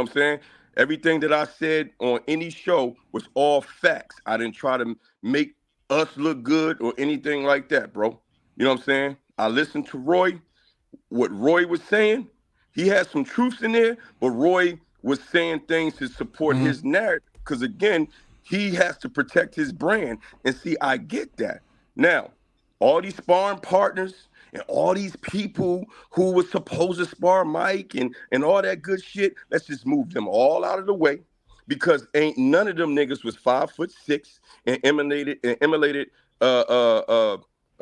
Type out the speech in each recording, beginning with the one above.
what I'm saying? Everything that I said on any show was all facts. I didn't try to make us look good or anything like that, bro. You know what I'm saying? I listened to Roy, what Roy was saying. He had some truths in there, but Roy was saying things to support Mm-hmm. his narrative. Because again, he has to protect his brand. And see, I get that. Now, all these sparring partners and all these people who was supposed to spar Mike and all that good shit, let's just move them all out of the way because ain't none of them niggas was 5'6" and emulated a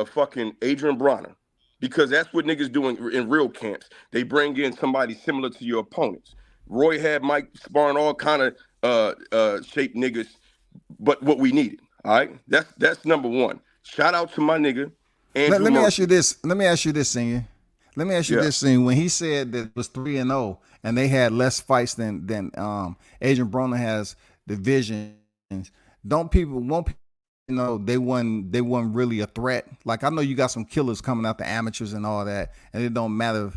fucking Adrian Bronner. Because that's what niggas do in real camps. They bring in somebody similar to your opponents. Roy had Mike sparring all kind of shaped niggas, but what we needed. All right, that's number one. Shout out to my nigga Andrew Let me ask you Murphy. this. Let me ask you this, Senior. Let me ask you Yeah. this, Senior. When he said that it was 3-0 and they had less fights than Adrian Broner has divisions, don't people won't people know they weren't really a threat? Like I know you got some killers coming out the amateurs and all that, and it don't matter.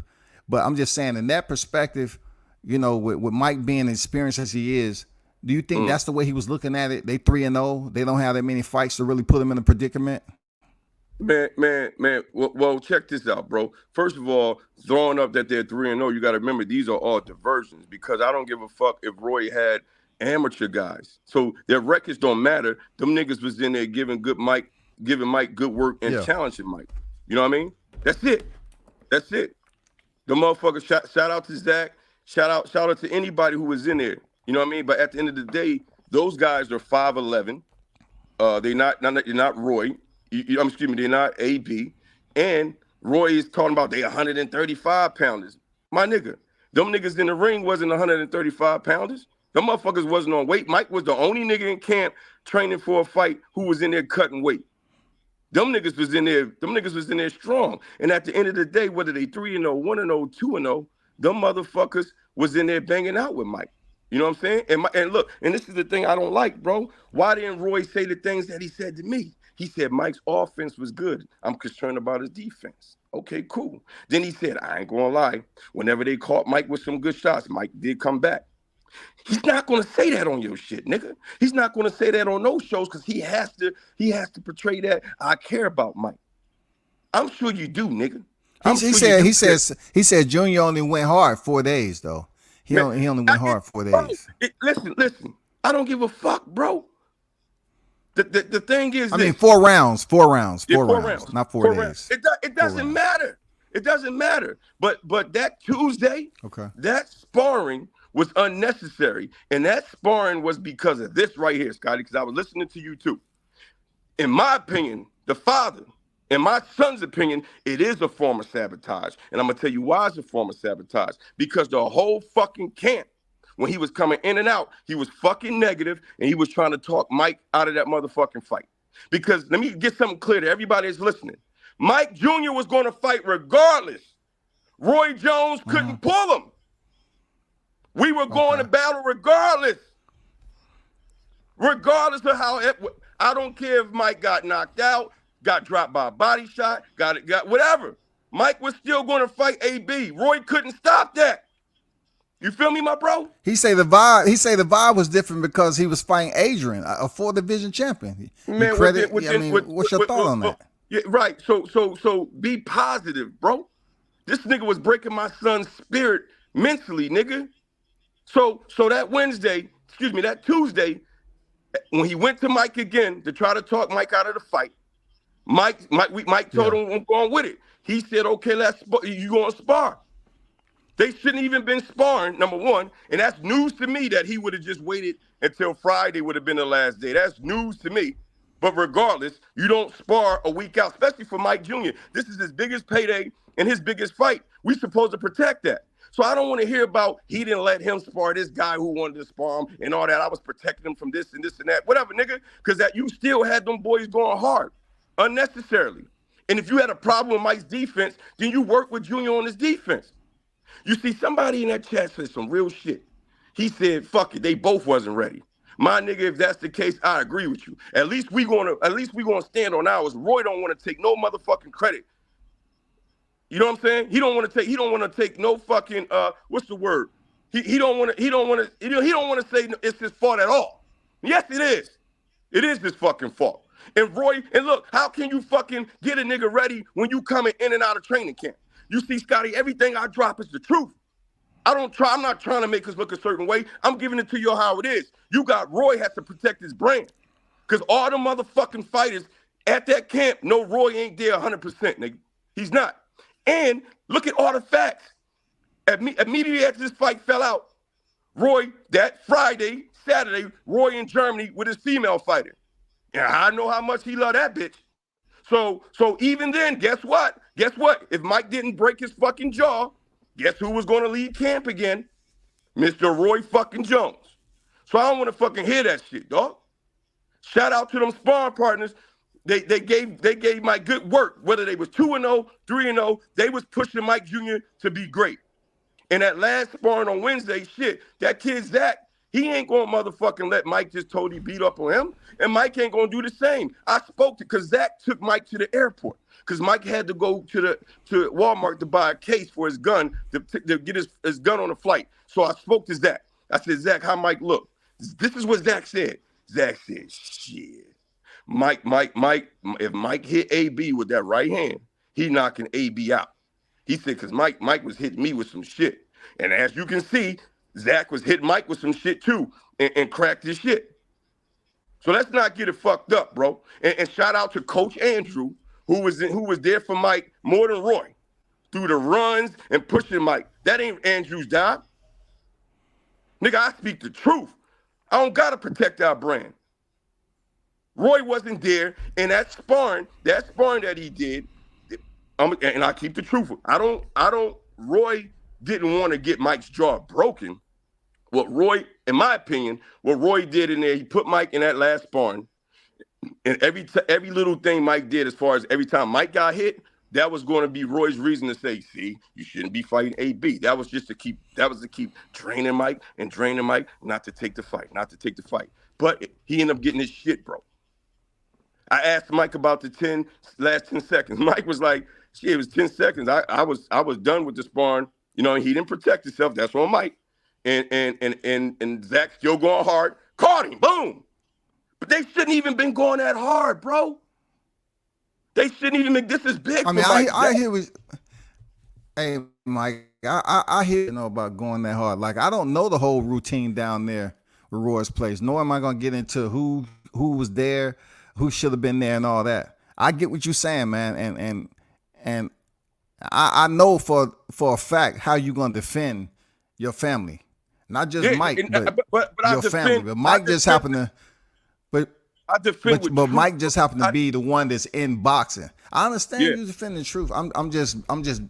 But I'm just saying in that perspective, with Mike being experienced as he is, do you think Mm. that's the way he was looking at it? They 3-0. They don't have that many fights to really put him in a predicament. Man. Well, check this out, bro. First of all, throwing up that they're 3-0, you got to remember these are all diversions because I don't give a fuck if Roy had amateur guys. So their records don't matter. Them niggas was in there giving Mike good work and Yeah. challenging Mike. You know what I mean? That's it. That's it. The motherfucker shout out to Zach. Shout out to anybody who was in there. You know what I mean? But at the end of the day, those guys are 5'11". You're not Roy. Excuse me, they're not AB. And Roy is talking about they 135 pounders. My nigga, them niggas in the ring wasn't 135 pounders. Them motherfuckers wasn't on weight. Mike was the only nigga in camp training for a fight who was in there cutting weight. Them niggas was in there. Them niggas was in there strong. And at the end of the day, whether they 3-0, 1-0, 2-0, them motherfuckers was in there banging out with Mike. You know what I'm saying? And look, and this is the thing I don't like, bro. Why didn't Roy say the things that he said to me? He said Mike's offense was good. I'm concerned about his defense. Okay, cool. Then he said, I ain't gonna lie. Whenever they caught Mike with some good shots, Mike did come back. He's not gonna say that on your shit, nigga. He's not gonna say that on those shows because he has to portray that I care about Mike. I'm sure you do, nigga. He, I'm he sure you said do. he says he said Junior only went hard 4 days though. He Man, only went hard 4 days. listen. I don't give a fuck, bro. The thing is I this. mean 4 rounds, Yeah, four four rounds, rounds. not 4 Four rounds. days. It 4 doesn't rounds. matter. It doesn't matter. But that Tuesday, Okay. that sparring was unnecessary. And that sparring was because of this right here, Scotty, because I was listening to you too. In my opinion, the father, in my son's opinion, it is a form of sabotage. And I'm going to tell you why it's a form of sabotage. Because the whole fucking camp, when he was coming in and out, he was fucking negative and he was trying to talk Mike out of that motherfucking fight. Because let me get something clear to everybody that's listening. Mike Jr. was going to fight regardless. Roy Jones couldn't pull him. We were going to Okay. battle regardless. Regardless of how I don't care if Mike got knocked out, got dropped by a body shot, got whatever. Mike was still going to fight AB. Roy couldn't stop that. You feel me, my bro? He say the vibe was different because he was fighting Adrian, a 4 division champion. You Man, credit. I mean, what's your thought on that? yeah, right. So be positive, bro. This nigga was breaking my son's spirit mentally, nigga. So that Tuesday, when he went to Mike again to try to talk Mike out of the fight, Mike told him I'm going with it. He said, okay, you going to spar. They shouldn't even been sparring, number one. And that's news to me that he would have just waited until Friday would have been the last day. That's news to me. But regardless, you don't spar a week out, especially for Mike Jr. This is his biggest payday and his biggest fight. We supposed to protect that. So I don't want to hear about he didn't let him spar this guy who wanted to spar him and all that. I was protecting him from this and that. Whatever, nigga. Because that you still had them boys going hard unnecessarily. And if you had a problem with Mike's defense, then you work with Junior on his defense. You see, somebody in that chat said some real shit. He said, fuck it, they both wasn't ready. My nigga, if that's the case, I agree with you. At least we gonna stand on ours. Roy don't want to take no motherfucking credit. You know what I'm saying? He don't want to take no fucking what's the word? He don't want to. He don't want to. He don't want to say it's his fault at all. Yes, it is. It is his fucking fault. And Roy, and look, how can you fucking get a nigga ready when you coming in and out of training camp? You see, Scotty, everything I drop is the truth. I'm not trying to make us look a certain way. I'm giving it to you how it is. You got Roy has to protect his brand. Because all the motherfucking fighters at that camp know Roy ain't there 100%, nigga. He's not. And look at all the facts. Immediately after this fight fell out, Roy, that Friday, Saturday, Roy in Germany with his female fighter. And I know how much he loved that bitch. So even then, guess what? Guess what? If Mike didn't break his fucking jaw, guess who was going to lead camp again? Mr. Roy fucking Jones. So I don't want to fucking hear that shit, dog. Shout out to them sparring partners. They gave Mike good work. Whether they was 2-0, 3-0, they was pushing Mike Jr. to be great. And that last sparring on Wednesday, shit, that kid Zach, he ain't gonna motherfucking let Mike just totally beat up on him. And Mike ain't gonna do the same. I spoke to, because Zach took Mike to the airport. Because Mike had to go to Walmart to buy a case for his gun to get his gun on the flight. So I spoke to Zach. I said, Zach, how Mike look? This is what Zach said. Zach said, shit. Mike, if Mike hit AB with that right hand, he knocking AB out. He said, because Mike was hitting me with some shit. And as you can see, Zach was hitting Mike with some shit too and cracked his shit. So let's not get it fucked up, bro. And shout out to Coach Andrew, who was there for Mike more than Roy, through the runs and pushing Mike. That ain't Andrew's job. Nigga, I speak the truth. I don't gotta protect our brand. Roy wasn't there, and that sparring that he did, and I keep the truth. Roy didn't want to get Mike's jaw broken. In my opinion, what Roy did in there, he put Mike in that last sparring, and every little thing Mike did, as far as every time Mike got hit, that was going to be Roy's reason to say, see, you shouldn't be fighting AB. That was to keep draining Mike, not to take the fight. But he ended up getting his shit broke. I asked Mike about the last 10 seconds. Mike was like, shit, it was 10 seconds. I was done with the sparring. You know, he didn't protect himself. That's on Mike. And Zach still going hard. Caught him. Boom. But they shouldn't even been going that hard, bro. They shouldn't even. This is big. I mean, I hear what. Hey, Mike, I hear about going that hard. Like, I don't know the whole routine down there with Roy's place. Nor am I gonna get into who was there, who should have been there, and all that. I get what you're saying, man, and I know for a fact how you gonna defend your family, not just Mike, but your family. But Mike just happened to. But Mike just happened to be the one that's in boxing. I understand you defending the truth. I'm just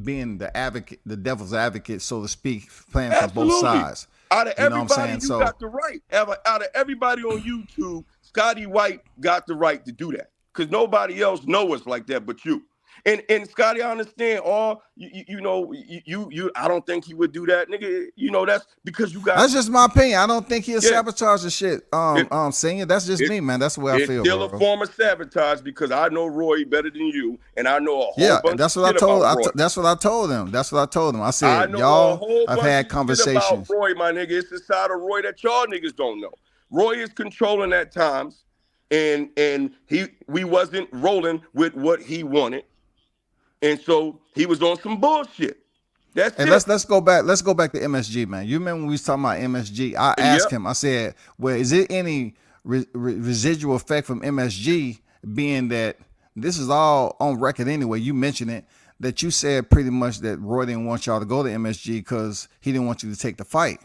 being the advocate, the devil's advocate, so to speak, playing for both sides. Out of everybody, you got the right. Out of everybody on YouTube, Scotty White got the right to do that, because nobody else knows us like that but you. And Scotty, I understand all you I don't think he would do that, nigga. You know, that's because you got. That's just my opinion. I don't think he'll sabotage the shit. Senior, that's just me, man. That's the way I feel. It's still a form of sabotage, because I know Roy better than you, and I know a whole bunch that's of what shit I told. about Roy. That's what I told him. That's what I told him. I said, y'all have had conversations. About Roy, my nigga, it's the side of Roy that y'all niggas don't know. Roy is controlling at times, and we wasn't rolling with what he wanted. And so he was on some bullshit. That's it. Let's go back. Let's go back to MSG, man. You remember when we was talking about MSG? I asked him. I said, "Well, is there any residual effect from MSG, being that this is all on record anyway? You mentioned it, that you said pretty much that Roy didn't want y'all to go to MSG because he didn't want you to take the fight,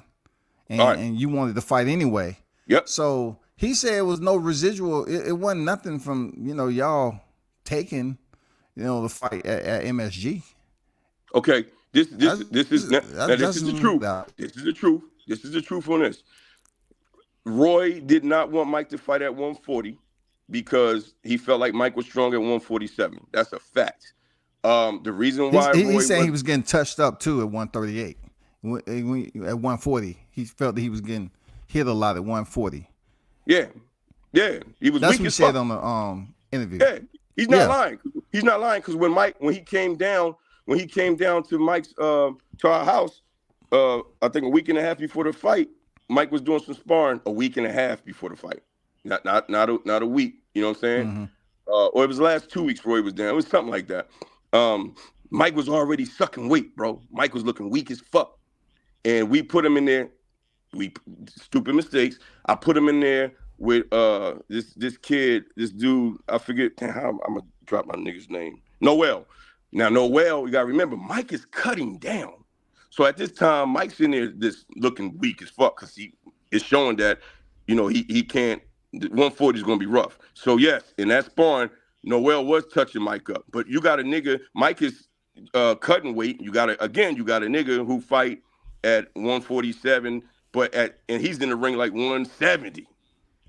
and you wanted to fight anyway. Yep. So he said it was no residual. It wasn't nothing from y'all taking." The fight at MSG. Okay, this is the truth. This is the truth. This is the truth on this. Roy did not want Mike to fight at 140 because he felt like Mike was strong at 147. That's a fact. The reason why he's saying he was getting touched up too at 138. At 140, he felt that he was getting hit a lot at 140. Yeah, he was. That's weak what he as said fuck. On the interview. Yeah. He's not lying. He's not lying, because when he came down to Mike's to our house, I think a week and a half before the fight, Mike was doing some sparring a week and a half before the fight. Not a week, you know what I'm saying? Mm-hmm. Or it was the last 2 weeks Roy was down. It was something like that. Mike was already sucking weight, bro. Mike was looking weak as fuck. And we put him in there. We stupid mistakes. I put him in there with this kid, this dude. I forget how I'm gonna drop my nigga's name. Noel. Now Noel, you gotta remember, Mike is cutting down. So at this time, Mike's in there this looking weak as fuck because he is showing that, you know, he can't. 140 is gonna be rough. So yes, in that sparring, Noel was touching Mike up. But you got a nigga, Mike is cutting weight. You got a nigga who fight at 147, and he's in the ring like 170.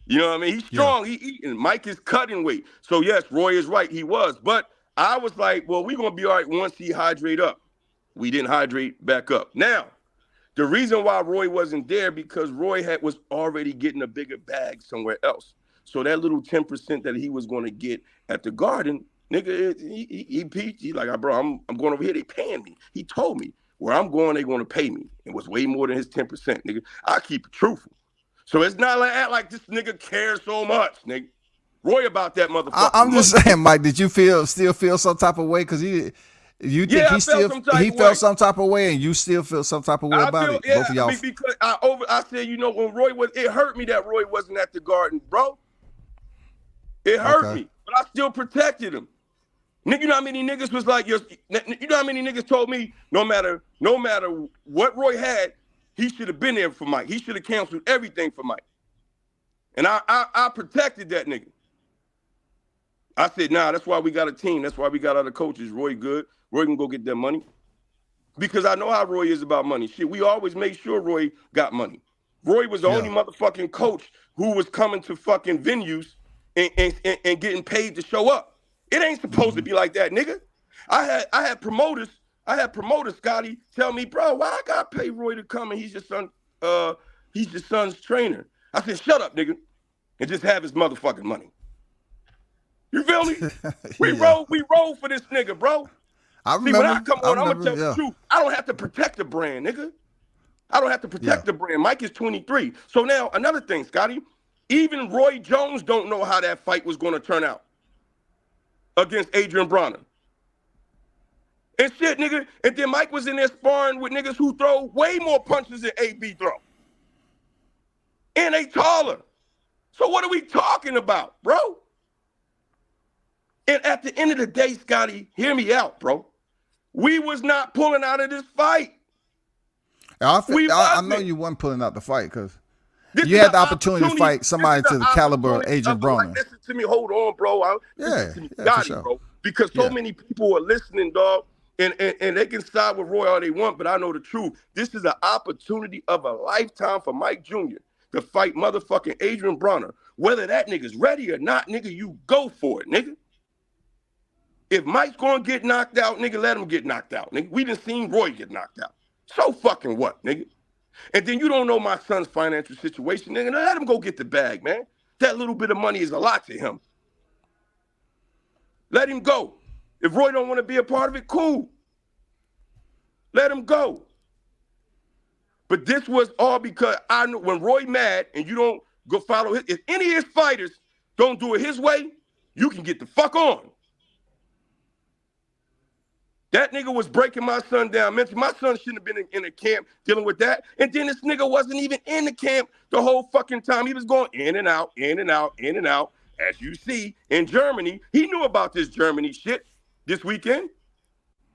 You know what I mean? He's strong. He eating. Mike is cutting weight. So yes, Roy is right. He was. But I was like, well, we're gonna be all right once he hydrate up. We didn't hydrate back up. Now, the reason why Roy wasn't there because Roy was already getting a bigger bag somewhere else. So that little 10% that he was going to get at the Garden, nigga, he peached. He like, bro, I'm going over here. They paying me. He told me where I'm going, they going to pay me. It was way more than his 10%, nigga. I keep it truthful. So it's not like act like this nigga cares so much, nigga. Roy about that motherfucker. I'm just saying, Mike. Did you still feel some type of way? Because you think he felt some type of way, and you still feel some type of way about it. Yeah, both of y'all. Because I said, you know, when Roy was, it hurt me that Roy wasn't at the Garden, bro. It hurt me, but I still protected him. Nigga, you know how many niggas was like, you know how many niggas told me no matter what Roy had, he should have been there for Mike. He should have canceled everything for Mike. And I protected that nigga. I said, nah, that's why we got a team. That's why we got other coaches. Roy good. Roy can go get that money. Because I know how Roy is about money. Shit, we always made sure Roy got money. Roy was the only motherfucking coach who was coming to fucking venues and getting paid to show up. It ain't supposed to be like that, nigga. I had promoters, Scotty, tell me, bro, why I gotta pay Roy to come and he's your son's trainer. I said, shut up, nigga, and just have his motherfucking money. You feel me? We roll for this nigga, bro. See, when I come on, I'm gonna tell the truth. I don't have to protect the brand, nigga. I don't have to protect the brand. Mike is 23. So now another thing, Scotty, even Roy Jones don't know how that fight was gonna turn out against Adrian Bronner. And shit, nigga. And then Mike was in there sparring with niggas who throw way more punches than AB throw. And they taller. So what are we talking about, bro? And at the end of the day, Scotty, hear me out, bro. We was not pulling out of this fight. I know you weren't pulling out the fight because you had the opportunity to fight somebody to the caliber of Adrian Bronner. Like, listen to me, hold on, bro. Listen to me, Scotty, sure. Bro. Because so many people are listening, dog, and they can side with Roy all they want, but I know the truth. This is an opportunity of a lifetime for Mike Jr. to fight motherfucking Adrian Bronner. Whether that nigga's ready or not, nigga, you go for it, nigga. If Mike's gonna get knocked out, nigga, let him get knocked out, nigga. We done seen Roy get knocked out. So fucking what, nigga? And then you don't know my son's financial situation, nigga. Now let him go get the bag, man. That little bit of money is a lot to him. Let him go. If Roy don't want to be a part of it, cool. Let him go. But this was all because I know when Roy mad and you don't go follow his, if any of his fighters don't do it his way, you can get the fuck on. That nigga was breaking my son down mentally. My son shouldn't have been in a camp dealing with that. And then this nigga wasn't even in the camp the whole fucking time. He was going in and out, in and out, in and out. As you see, in Germany, he knew about this Germany shit this weekend.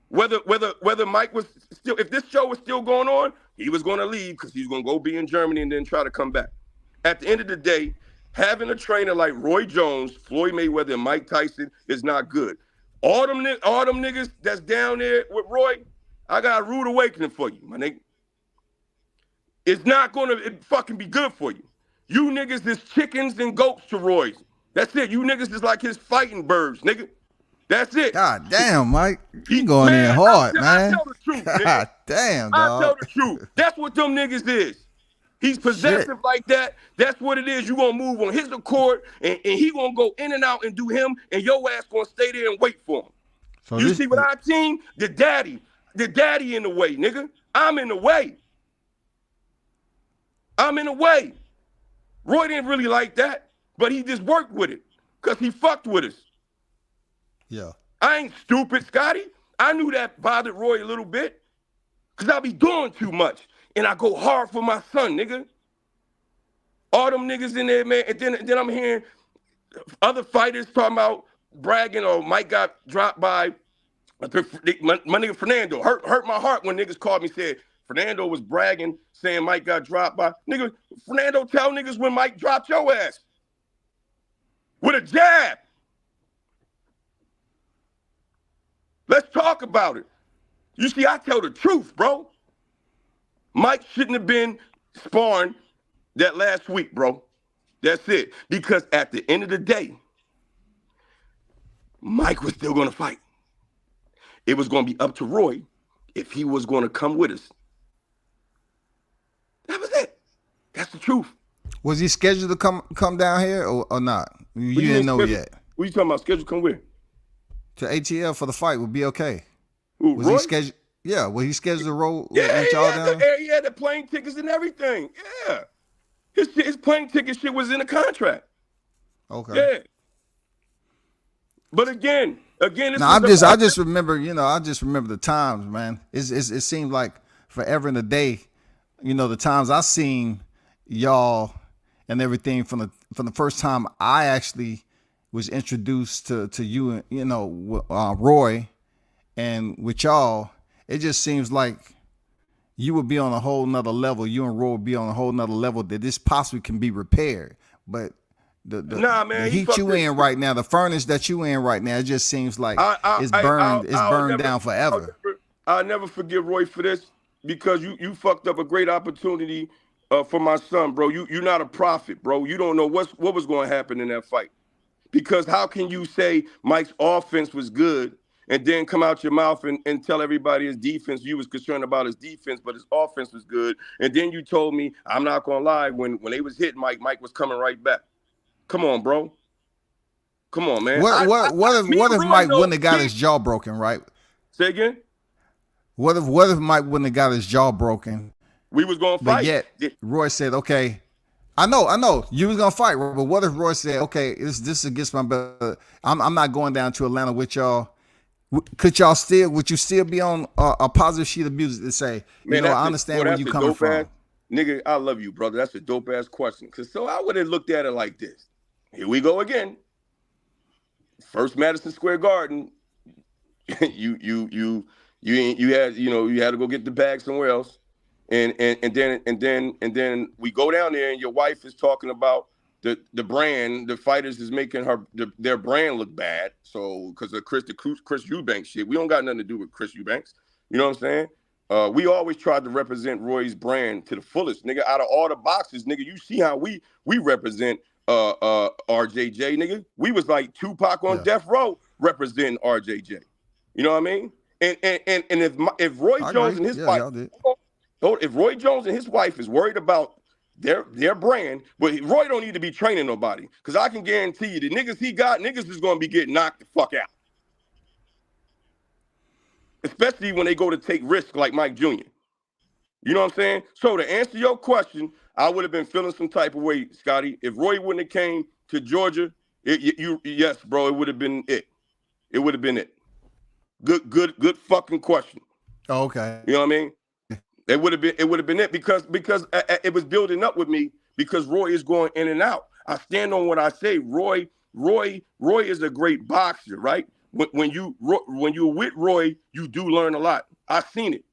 Whether Mike was still, if this show was still going on, he was going to leave because he's going to go be in Germany and then try to come back. At the end of the day, having a trainer like Roy Jones, Floyd Mayweather, and Mike Tyson is not good. All them niggas that's down there with Roy, I got a rude awakening for you, my nigga. It's not going to fucking be good for you. You niggas is chickens and goats to Roy's. That's it. You niggas is like his fighting birds, nigga. That's it. God damn, Mike. You going in hard, man. I tell the truth, nigga. God damn, dog. I tell the truth. That's what them niggas is. He's possessive like that. That's what it is. You gonna move on his accord, and he gonna go in and out and do him, and your ass gonna stay there and wait for him. So you see what our team? The daddy in the way, nigga. I'm in the way. I'm in the way. Roy didn't really like that, but he just worked with it because he fucked with us. Yeah. I ain't stupid, Scotty. I knew that bothered Roy a little bit because I be doing too much. And I go hard for my son, nigga. All them niggas in there, man. And then I'm hearing other fighters talking about bragging or Mike got dropped by my nigga Fernando. Hurt my heart when niggas called me said Fernando was bragging saying Mike got dropped by. Nigga, Fernando tell niggas when Mike dropped your ass. With a jab. Let's talk about it. You see, I tell the truth, bro. Mike shouldn't have been sparring that last week, bro. That's it. Because at the end of the day, Mike was still going to fight. It was going to be up to Roy if he was going to come with us. That was it. That's the truth. Was he scheduled to come down here or not? You didn't know schedule? yet. What you talking about? Schedule come where? To ATL for the fight would be okay. Who, Was Roy? he scheduled? Yeah, was he scheduled to roll Yeah, with y'all down there? he had the plane tickets and everything. Yeah. His plane ticket shit was in the contract. Okay. Yeah. But again, this now was I just remember, I just remember the times, man. It seemed like forever in a day, the times I seen y'all and everything from the first time I actually was introduced to you, Roy, and with y'all, it just seems like you would be on a whole nother level. You and Roy would be on a whole nother level that this possibly can be repaired. But the heat you in right now, the furnace that you in right now, it just seems like it's burned down forever. I'll never forgive Roy for this because you fucked up a great opportunity for my son, bro. You're not a prophet, bro. You don't know what was going to happen in that fight. Because how can you say Mike's offense was good and then come out your mouth and tell everybody his defense, you was concerned about his defense, but his offense was good. And then you told me, I'm not going to lie, when they was hitting Mike was coming right back. Come on, bro. Come on, man. What if Mike wouldn't have got his jaw broken, right? Say again? What if Mike wouldn't have got his jaw broken? We was going to fight. But yet, Roy said, okay, I know you was gonna fight, but what if Roy said, "Okay, this is against my brother. I'm not going down to Atlanta with y'all." Would you still be on a positive sheet of music to say, man, I understand where you coming from, nigga? I love you, brother. That's a dope ass question. So I would have looked at it like this. Here we go again. First Madison Square Garden. you had to go get the bag somewhere else. And then we go down there and your wife is talking about the brand, the fighters is making their brand look bad. So because of Chris Eubanks shit, we don't got nothing to do with Chris Eubanks. You know what I'm saying? We always tried to represent Roy's brand to the fullest, nigga. Out of all the boxes, nigga, you see how we represent RJJ, nigga. We was like Tupac on Death Row representing RJJ. You know what I mean? And if Roy Jones and his wife. If Roy Jones and his wife is worried about their brand, but Roy don't need to be training nobody. Because I can guarantee you the niggas niggas is going to be getting knocked the fuck out. Especially when they go to take risks like Mike Jr. You know what I'm saying? So to answer your question, I would have been feeling some type of way, Scotty. If Roy wouldn't have came to Georgia, yes, bro, it would have been it. It would have been it. Good fucking question. Oh, okay. You know what I mean? It would have been it because it was building up with me because Roy is going in and out. I stand on what I say. Roy is a great boxer, right? When you're with Roy, you do learn a lot. I've seen it.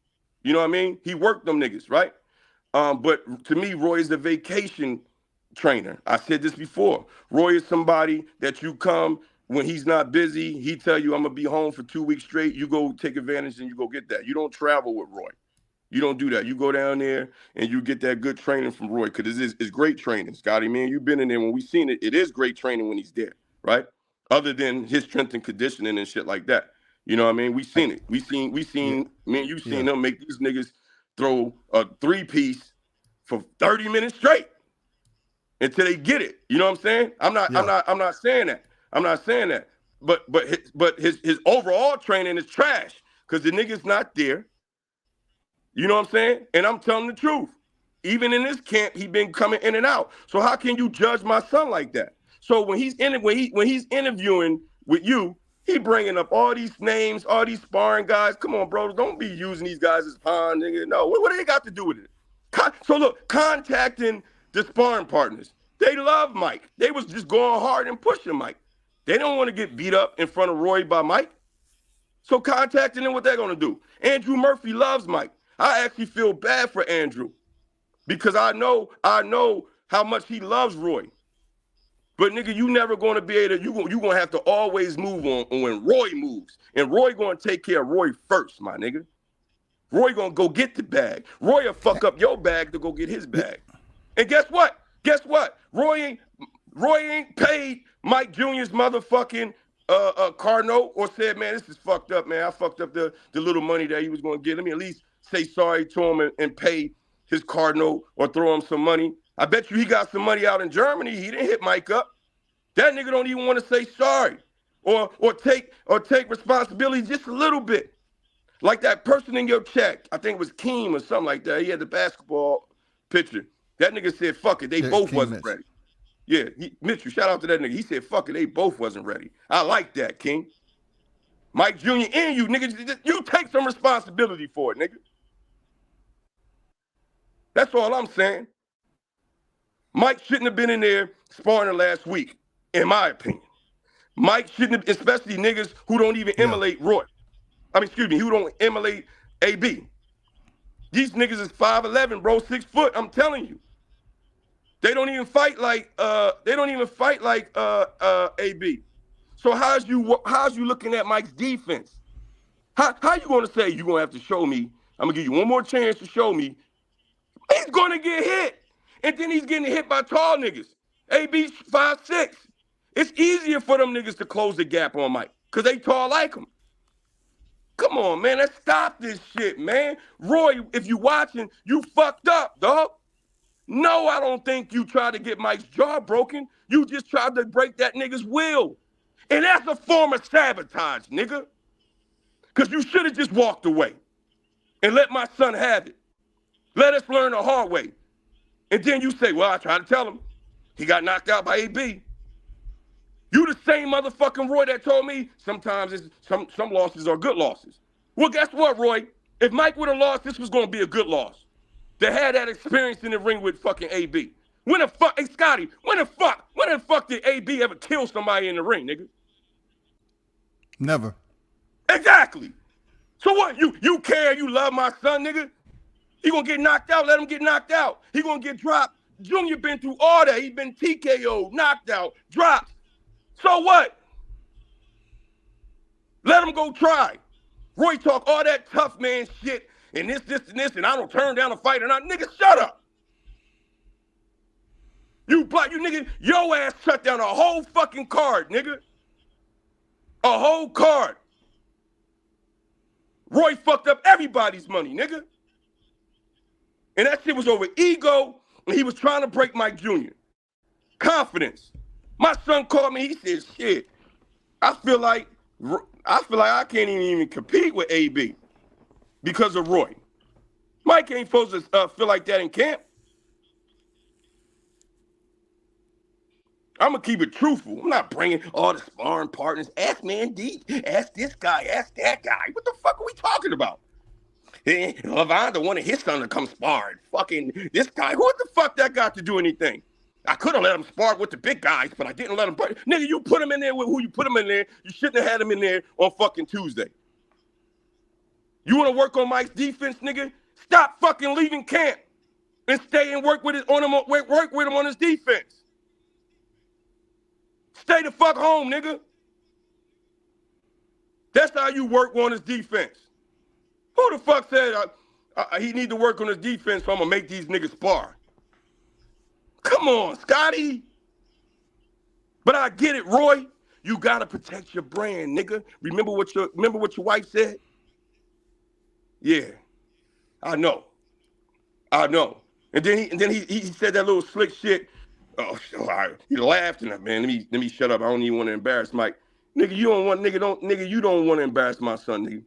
You know what I mean? He worked them niggas, right? But to me, Roy is a vacation trainer. I said this before. Roy is somebody that you come when he's not busy. He tell you, I'm gonna be home for 2 weeks straight. You go take advantage and you go get that. You don't travel with Roy. You don't do that. You go down there and you get that good training from Roy because it's great training, Scotty. Man, you've been in there when we seen it. It is great training when he's there, right? Other than his strength and conditioning and shit like that. You know what I mean? We seen it. We seen. Man, you seen them make these niggas throw a 3-piece for 30 minutes straight until they get it. You know what I'm saying? I'm not saying that. I'm not saying that. But his overall training is trash because the nigga's not there. You know what I'm saying? And I'm telling the truth. Even in this camp, he been coming in and out. So how can you judge my son like that? So when he's interviewing with you, he bringing up all these names, all these sparring guys. Come on, bro, don't be using these guys as pawn, nigga. No, what do they got to do with it? So look, contacting the sparring partners, they love Mike. They was just going hard and pushing Mike. They don't want to get beat up in front of Roy by Mike. So contacting them, what they're gonna do? Andrew Murphy loves Mike. I actually feel bad for Andrew because I know how much he loves Roy. But nigga, you never gonna be able to, you gonna have to always move on when Roy moves. And Roy gonna take care of Roy first, my nigga. Roy gonna go get the bag. Roy will fuck up your bag to go get his bag. And guess what? Roy ain't paid Mike Jr.'s motherfucking car note or said, man, this is fucked up, man. I fucked up the little money that he was gonna get. Let me at least say sorry to him and pay his car note or throw him some money. I bet you he got some money out in Germany. He didn't hit Mike up. That nigga don't even want to say sorry or take responsibility just a little bit. Like that person in your check, I think it was Keem or something like that. He had the basketball picture. That nigga said, fuck it, they both wasn't ready. Yeah, Mitchell, shout out to that nigga. He said, fuck it, they both wasn't ready. I like that, King. Mike Jr. and you, nigga, you take some responsibility for it, nigga. That's all I'm saying. Mike shouldn't have been in there sparring last week, in my opinion. Mike shouldn't have, especially niggas who don't even emulate Roy. Who don't emulate AB. These niggas is 5'11", bro, 6 foot. I'm telling you. They don't even fight like AB. So how's you looking at Mike's defense? How you gonna say you're gonna have to show me? I'm gonna give you one more chance to show me. He's gonna get hit. And then he's getting hit by tall niggas. AB's 5'6". It's easier for them niggas to close the gap on Mike, because they tall like him. Come on, man. Let's stop this shit, man. Roy, if you watching, you fucked up, dog. No, I don't think you tried to get Mike's jaw broken. You just tried to break that nigga's will. And that's a form of sabotage, nigga. Because you should have just walked away and let my son have it. Let us learn the hard way. And then you say, well, I tried to tell him. He got knocked out by AB. You the same motherfucking Roy that told me sometimes some losses are good losses. Well, guess what, Roy? If Mike would have lost, this was going to be a good loss. To have that experience in the ring with fucking AB. When the fuck, hey, Scotty, when the fuck did AB ever kill somebody in the ring, nigga? Never. Exactly. So what, you care, you love my son, nigga? He gonna get knocked out, let him get knocked out. He gonna get dropped. Junior been through all that. He been TKO'd, knocked out, dropped. So what? Let him go try. Roy talk all that tough man shit and this, and I don't turn down a fight and nigga, shut up. You nigga, your ass shut down a whole fucking card, nigga. A whole card. Roy fucked up everybody's money, nigga. And that shit was over ego, and he was trying to break Mike Jr. Confidence. My son called me, he said, shit, I feel like I can't even compete with AB because of Roy. Mike ain't supposed to feel like that in camp. I'm going to keep it truthful. I'm not bringing all the sparring partners. Ask Mandeep, ask this guy, ask that guy. What the fuck are we talking about? Lavonda wanted his son to come spar. Fucking this guy. What the fuck that got to do anything? I could have let him spar with the big guys, but I didn't let him. Nigga, you put him in there with who you put him in there. You shouldn't have had him in there on fucking Tuesday. You want to work on Mike's defense, nigga? Stop fucking leaving camp and stay and work with him on his defense. Stay the fuck home, nigga. That's how you work on his defense. Who the fuck said he need to work on his defense so I'm going to make these niggas spar? Come on, Scotty. But I get it, Roy. You got to protect your brand, nigga. Remember what your wife said? Yeah, I know. And then he said that little slick shit. Oh, he laughed and man, let me shut up. I don't even want to embarrass Mike. Nigga, you don't want to embarrass my son, nigga.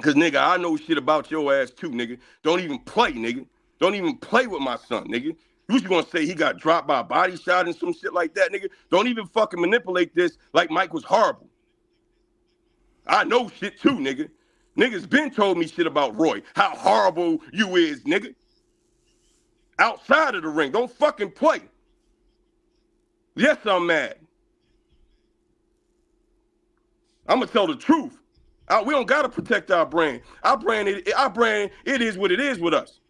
Cause nigga, I know shit about your ass too, nigga. Don't even play, nigga. Don't even play with my son, nigga. You just gonna say he got dropped by a body shot and some shit like that, nigga. Don't even fucking manipulate this like Mike was horrible. I know shit too, nigga. Niggas been told me shit about Roy. How horrible you is, nigga. Outside of the ring. Don't fucking play. Yes, I'm mad. I'm gonna tell the truth. We don't gotta protect our brand. Our brand, it is what it is with us.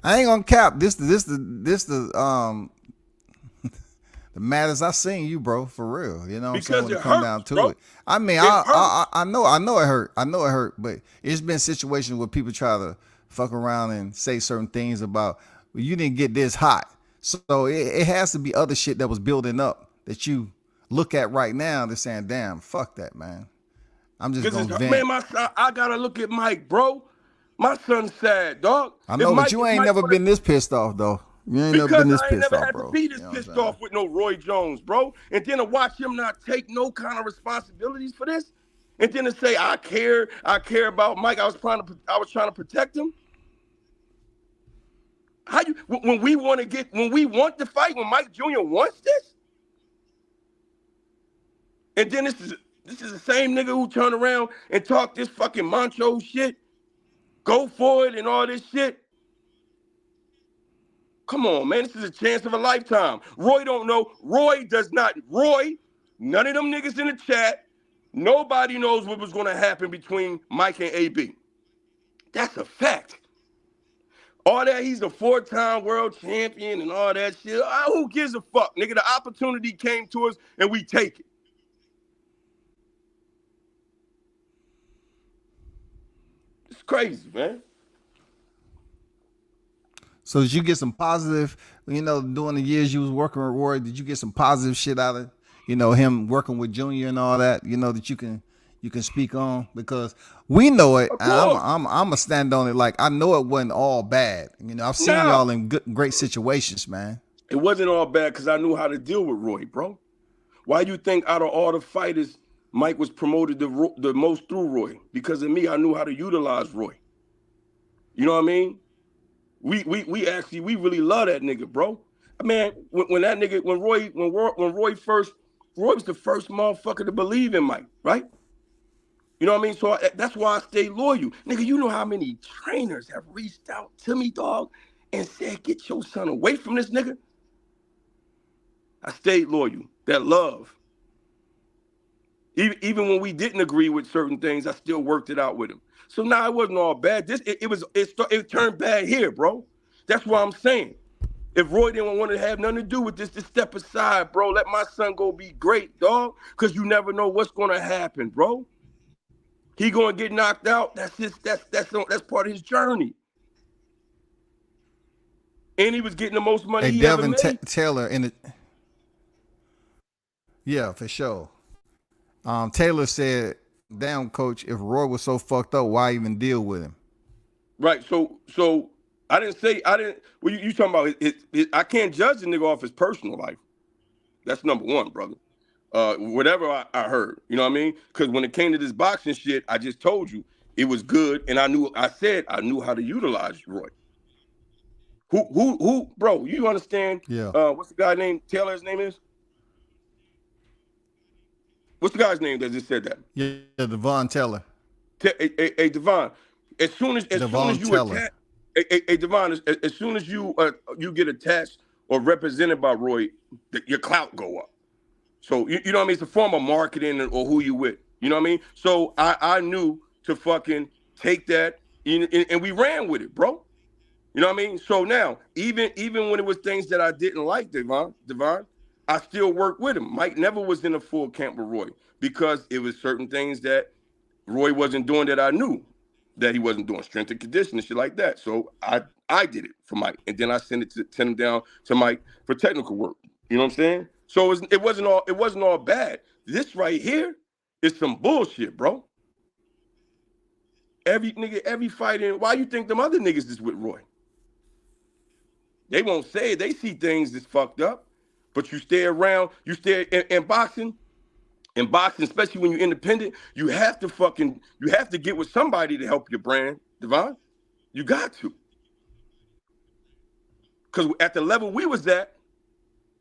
I ain't gonna cap. This the the maddest I seen you, bro, for real. You know what I'm saying? Because When it it come hurts, down to bro. it. I mean, It hurts. I know it hurt. I know it hurt, but it's been situations where people try to fuck around and say certain things about, well, you didn't get this hot. So it has to be other shit that was building up that you look at right now that's saying, damn, fuck that, man. I'm just Because gonna it's, vent. man, I gotta look at Mike, bro. My son's sad, dog. I If know, but Mike, you if ain't Mike never would have, been this pissed off though. You ain't never because been this I ain't pissed never off, had to bro. be You this know what I'm pissed saying? off with no Roy Jones, bro. And then to watch him not take no kind of responsibilities for this, and then to say I care about Mike. I was trying to protect him. How you when we want to fight, when Mike Jr. wants this, and then this is the same nigga who turned around and talked this fucking macho shit, go for it and all this shit. Come on, man. This is a chance of a lifetime. Roy don't know. Roy does not. Roy, none of them niggas in the chat, nobody knows what was going to happen between Mike and AB. That's a fact. All that, he's a 4-time world champion and all that shit. Who gives a fuck, nigga? The opportunity came to us and we take it. It's crazy, man. So did you get some positive, during the years you was working with Roy, did you get some positive shit out of, him working with Junior and all that, that you can speak on? Because we know it, Of and course. I'm a stand on it. Like, I know it wasn't all bad. I've seen Now, y'all in great situations, man. it wasn't all bad because I knew how to deal with Roy, bro. Why you think out of all the fighters, Mike was promoted the most through Roy? Because of me, I knew how to utilize Roy. You know what I mean? We actually really love that nigga, bro. Man, when that nigga when Roy first, Roy was the first motherfucker to believe in Mike, right? You know what I mean? So that's why I stay loyal, nigga. You know how many trainers have reached out to me, dog, and said, "Get your son away from this nigga." I stayed loyal. That love. Even when we didn't agree with certain things, I still worked it out with him. So now it wasn't all bad. It turned bad here, bro. That's what I'm saying. If Roy didn't want to have nothing to do with this, just step aside, bro. Let my son go be great, dog. Because you never know what's gonna happen, bro. He gonna get knocked out. That's part of his journey. And he was getting the most money Hey, he ever Devin made. Taylor in it. Yeah, for sure. Taylor said, damn, coach, if Roy was so fucked up, why even deal with him? Right. So I didn't say I didn't. Well, you talking about I can't judge the nigga off his personal life. That's number one, brother. Whatever I heard, you know what I mean? Because when it came to this boxing shit, I just told you it was good, and I knew how to utilize Roy. Bro? You understand? Yeah. What's the guy name? Taylor's name is. What's the guy's name that just said that? Yeah, Devon Taylor. Hey, Devon. As soon Devon as you Taylor. attach, hey, Devon. As soon as you get attached or represented by Roy, your clout go up. So you know what I mean? It's a form of marketing or who you with. You know what I mean? So I knew to fucking take that and we ran with it, bro. You know what I mean? So now, even when it was things that I didn't like, Devon, I still worked with him. Mike never was in a full camp with Roy because it was certain things that Roy wasn't doing that I knew that he wasn't doing, strength and conditioning, shit like that. So I did it for Mike, and then I sent him down to Mike for technical work. You know what I'm saying? So it wasn't all bad. This right here is some bullshit, bro. Every fighting. Why you think them other niggas is with Roy? They won't say it. They see things that's fucked up, but you stay around. You stay in boxing. In boxing, especially when you're independent, you have to get with somebody to help your brand, Devon. You got to. Because at the level we was at,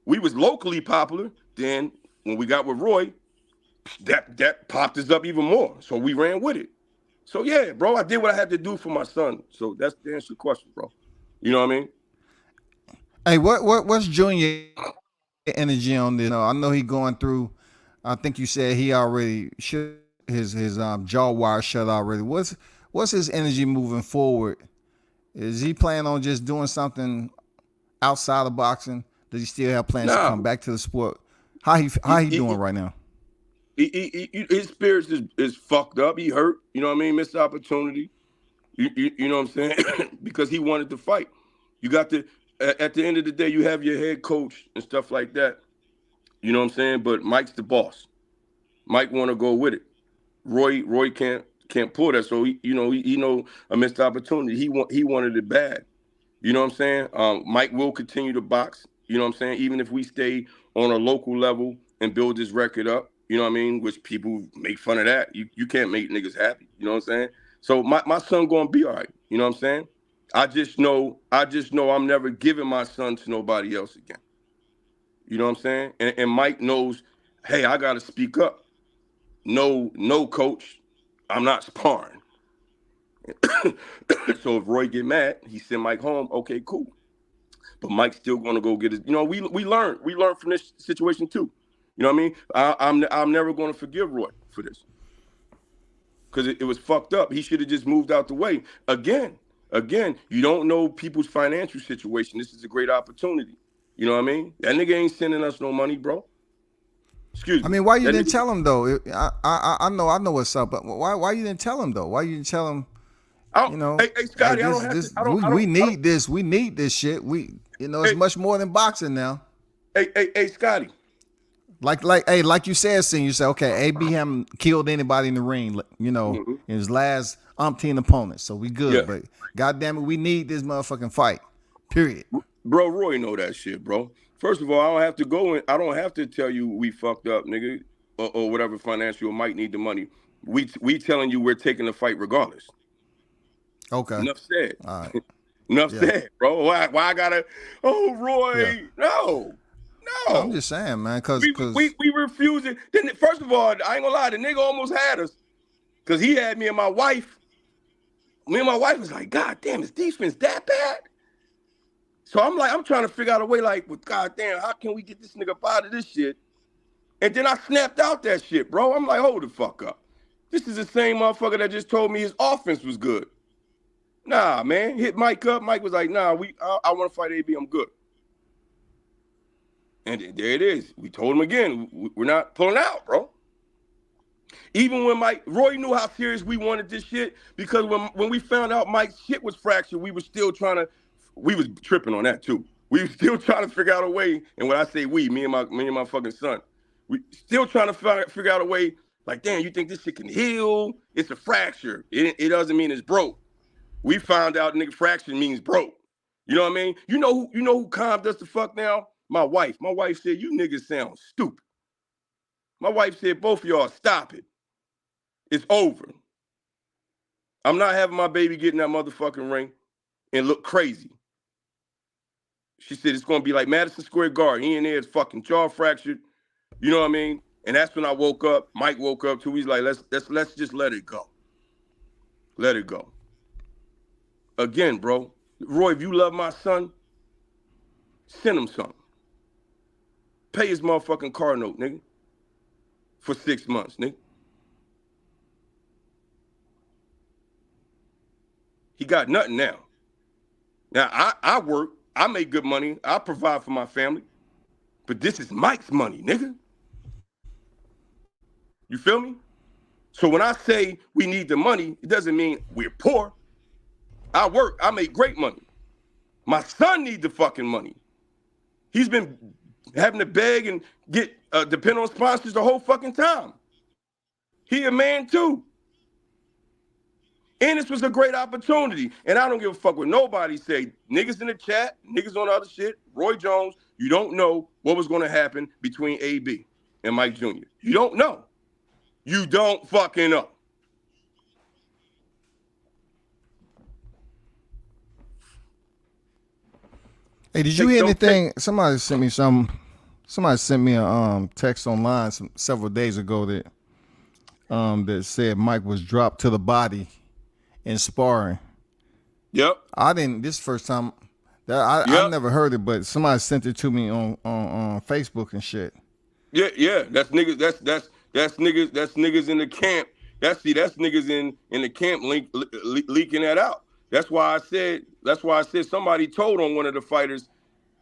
we was locally popular. Then when we got with Roy, that popped us up even more. So we ran with it. So yeah, bro, I did what I had to do for my son. So that's the answer to the question, bro. You know what I mean? Hey, what's Junior energy on this? I know he going through. I think you said he already should his jaw wire shut already. What's his energy moving forward? Is he planning on just doing something outside of boxing? Does he still have plans to Nah, come back to the sport? How he doing right now? his spirits is fucked up. He hurt. You know what I mean? Missed opportunity. You know what I'm saying? Because he wanted to fight. You got to. At the end of the day, you have your head coach and stuff like that. You know what I'm saying? But Mike's the boss. Mike want to go with it. Roy can't pull that. So he know a missed opportunity. He wanted it bad. You know what I'm saying? Mike will continue to box. You know what I'm saying? Even if we stay on a local level and build this record up. You know what I mean? Which people make fun of that. You can't make niggas happy. You know what I'm saying? So my son gonna be all right. You know what I'm saying? I just know I'm never giving my son to nobody else again. You know what I'm saying? And Mike knows, hey, I gotta speak up. No, coach, I'm not sparring. So if Roy get mad, he send Mike home. Okay, cool. But Mike's still gonna go get his. We learned from this situation too. You know what I mean? I'm never gonna forgive Roy for this because it was fucked up. He should have just moved out the way. Again, you don't know people's financial situation. This is a great opportunity. You know what I mean? That nigga ain't sending us no money, bro. Excuse me. I mean, why you That didn't nigga, tell him though? I know what's up, but why you didn't tell him though? Why you didn't tell him? hey Hey, Scotty, I don't have to. this we need this. We need this shit. It's Hey, much more than boxing now. hey, Scotty. Like you said, Sin, you said, okay, AB haven't killed anybody in the ring, Mm-hmm. in his last umpteen opponents, so we good. Yeah, But goddamn it, we need this motherfucking fight. Period. bro. Roy know that shit, bro. First of all, I don't have to go in. I don't have to tell you we fucked up, nigga, or whatever financial might need the money. We telling you we're taking the fight regardless. Okay. Enough said. All right. Enough Yeah. said, bro. Why I gotta? Oh, Yeah. Roy, no. No, I'm just saying, man, cause We refused it. Then first of all, I ain't gonna lie, the nigga almost had us because he had me and my wife. Me and my wife was like, God damn, is defense that bad? So I'm trying to figure out a way, like, well, God damn, how can we get this nigga up out of this shit? And then I snapped out that shit, bro. I'm like, hold the fuck up. This is the same motherfucker that just told me his offense was good. Nah, man, hit Mike up. Mike was like, nah, I want to fight AB. I'm good. And there it is. We told him again, we're not pulling out, bro. Even when Roy knew how serious we wanted this shit, because when we found out Mike's shit was fractured, we was tripping on that too. We were still trying to figure out a way, and when I say we, me and my fucking son, we still trying to figure out a way, like, damn, you think this shit can heal? It's a fracture. It doesn't mean it's broke. We found out nigga fracture means broke. You know what I mean? You know who calmed us the fuck down? My wife. My wife said, you niggas sound stupid. My wife said, both of y'all, stop it. It's over. I'm not having my baby get in that motherfucking ring and look crazy. She said, it's going to be like Madison Square Garden. He in there is fucking jaw fractured. You know what I mean? And that's when I woke up. Mike woke up too. He's like, let's just let it go. Let it go. Again, bro. Roy, if you love my son, send him something. Pay his motherfucking car note, nigga. For 6 months, nigga. He got nothing now. Now, I work. I make good money. I provide for my family. But this is Mike's money, nigga. You feel me? So when I say we need the money, it doesn't mean we're poor. I work. I make great money. My son needs the fucking money. He's been having to beg and depend on sponsors the whole fucking time. He a man too. And this was a great opportunity. And I don't give a fuck what nobody say. Niggas in the chat, niggas on the other shit, Roy Jones, you don't know what was going to happen between AB. and Mike Jr.? You don't know. You don't fucking know. Hey, did you hear anything? Somebody sent me a text online several days ago that said Mike was dropped to the body in sparring. Yep. I didn't. This first time that I never heard it, but somebody sent it to me on Facebook and shit. Yeah. That's niggas. That's niggas. That's niggas in the camp. That's niggas in the camp leaking that out. That's why I said somebody told on one of the fighters.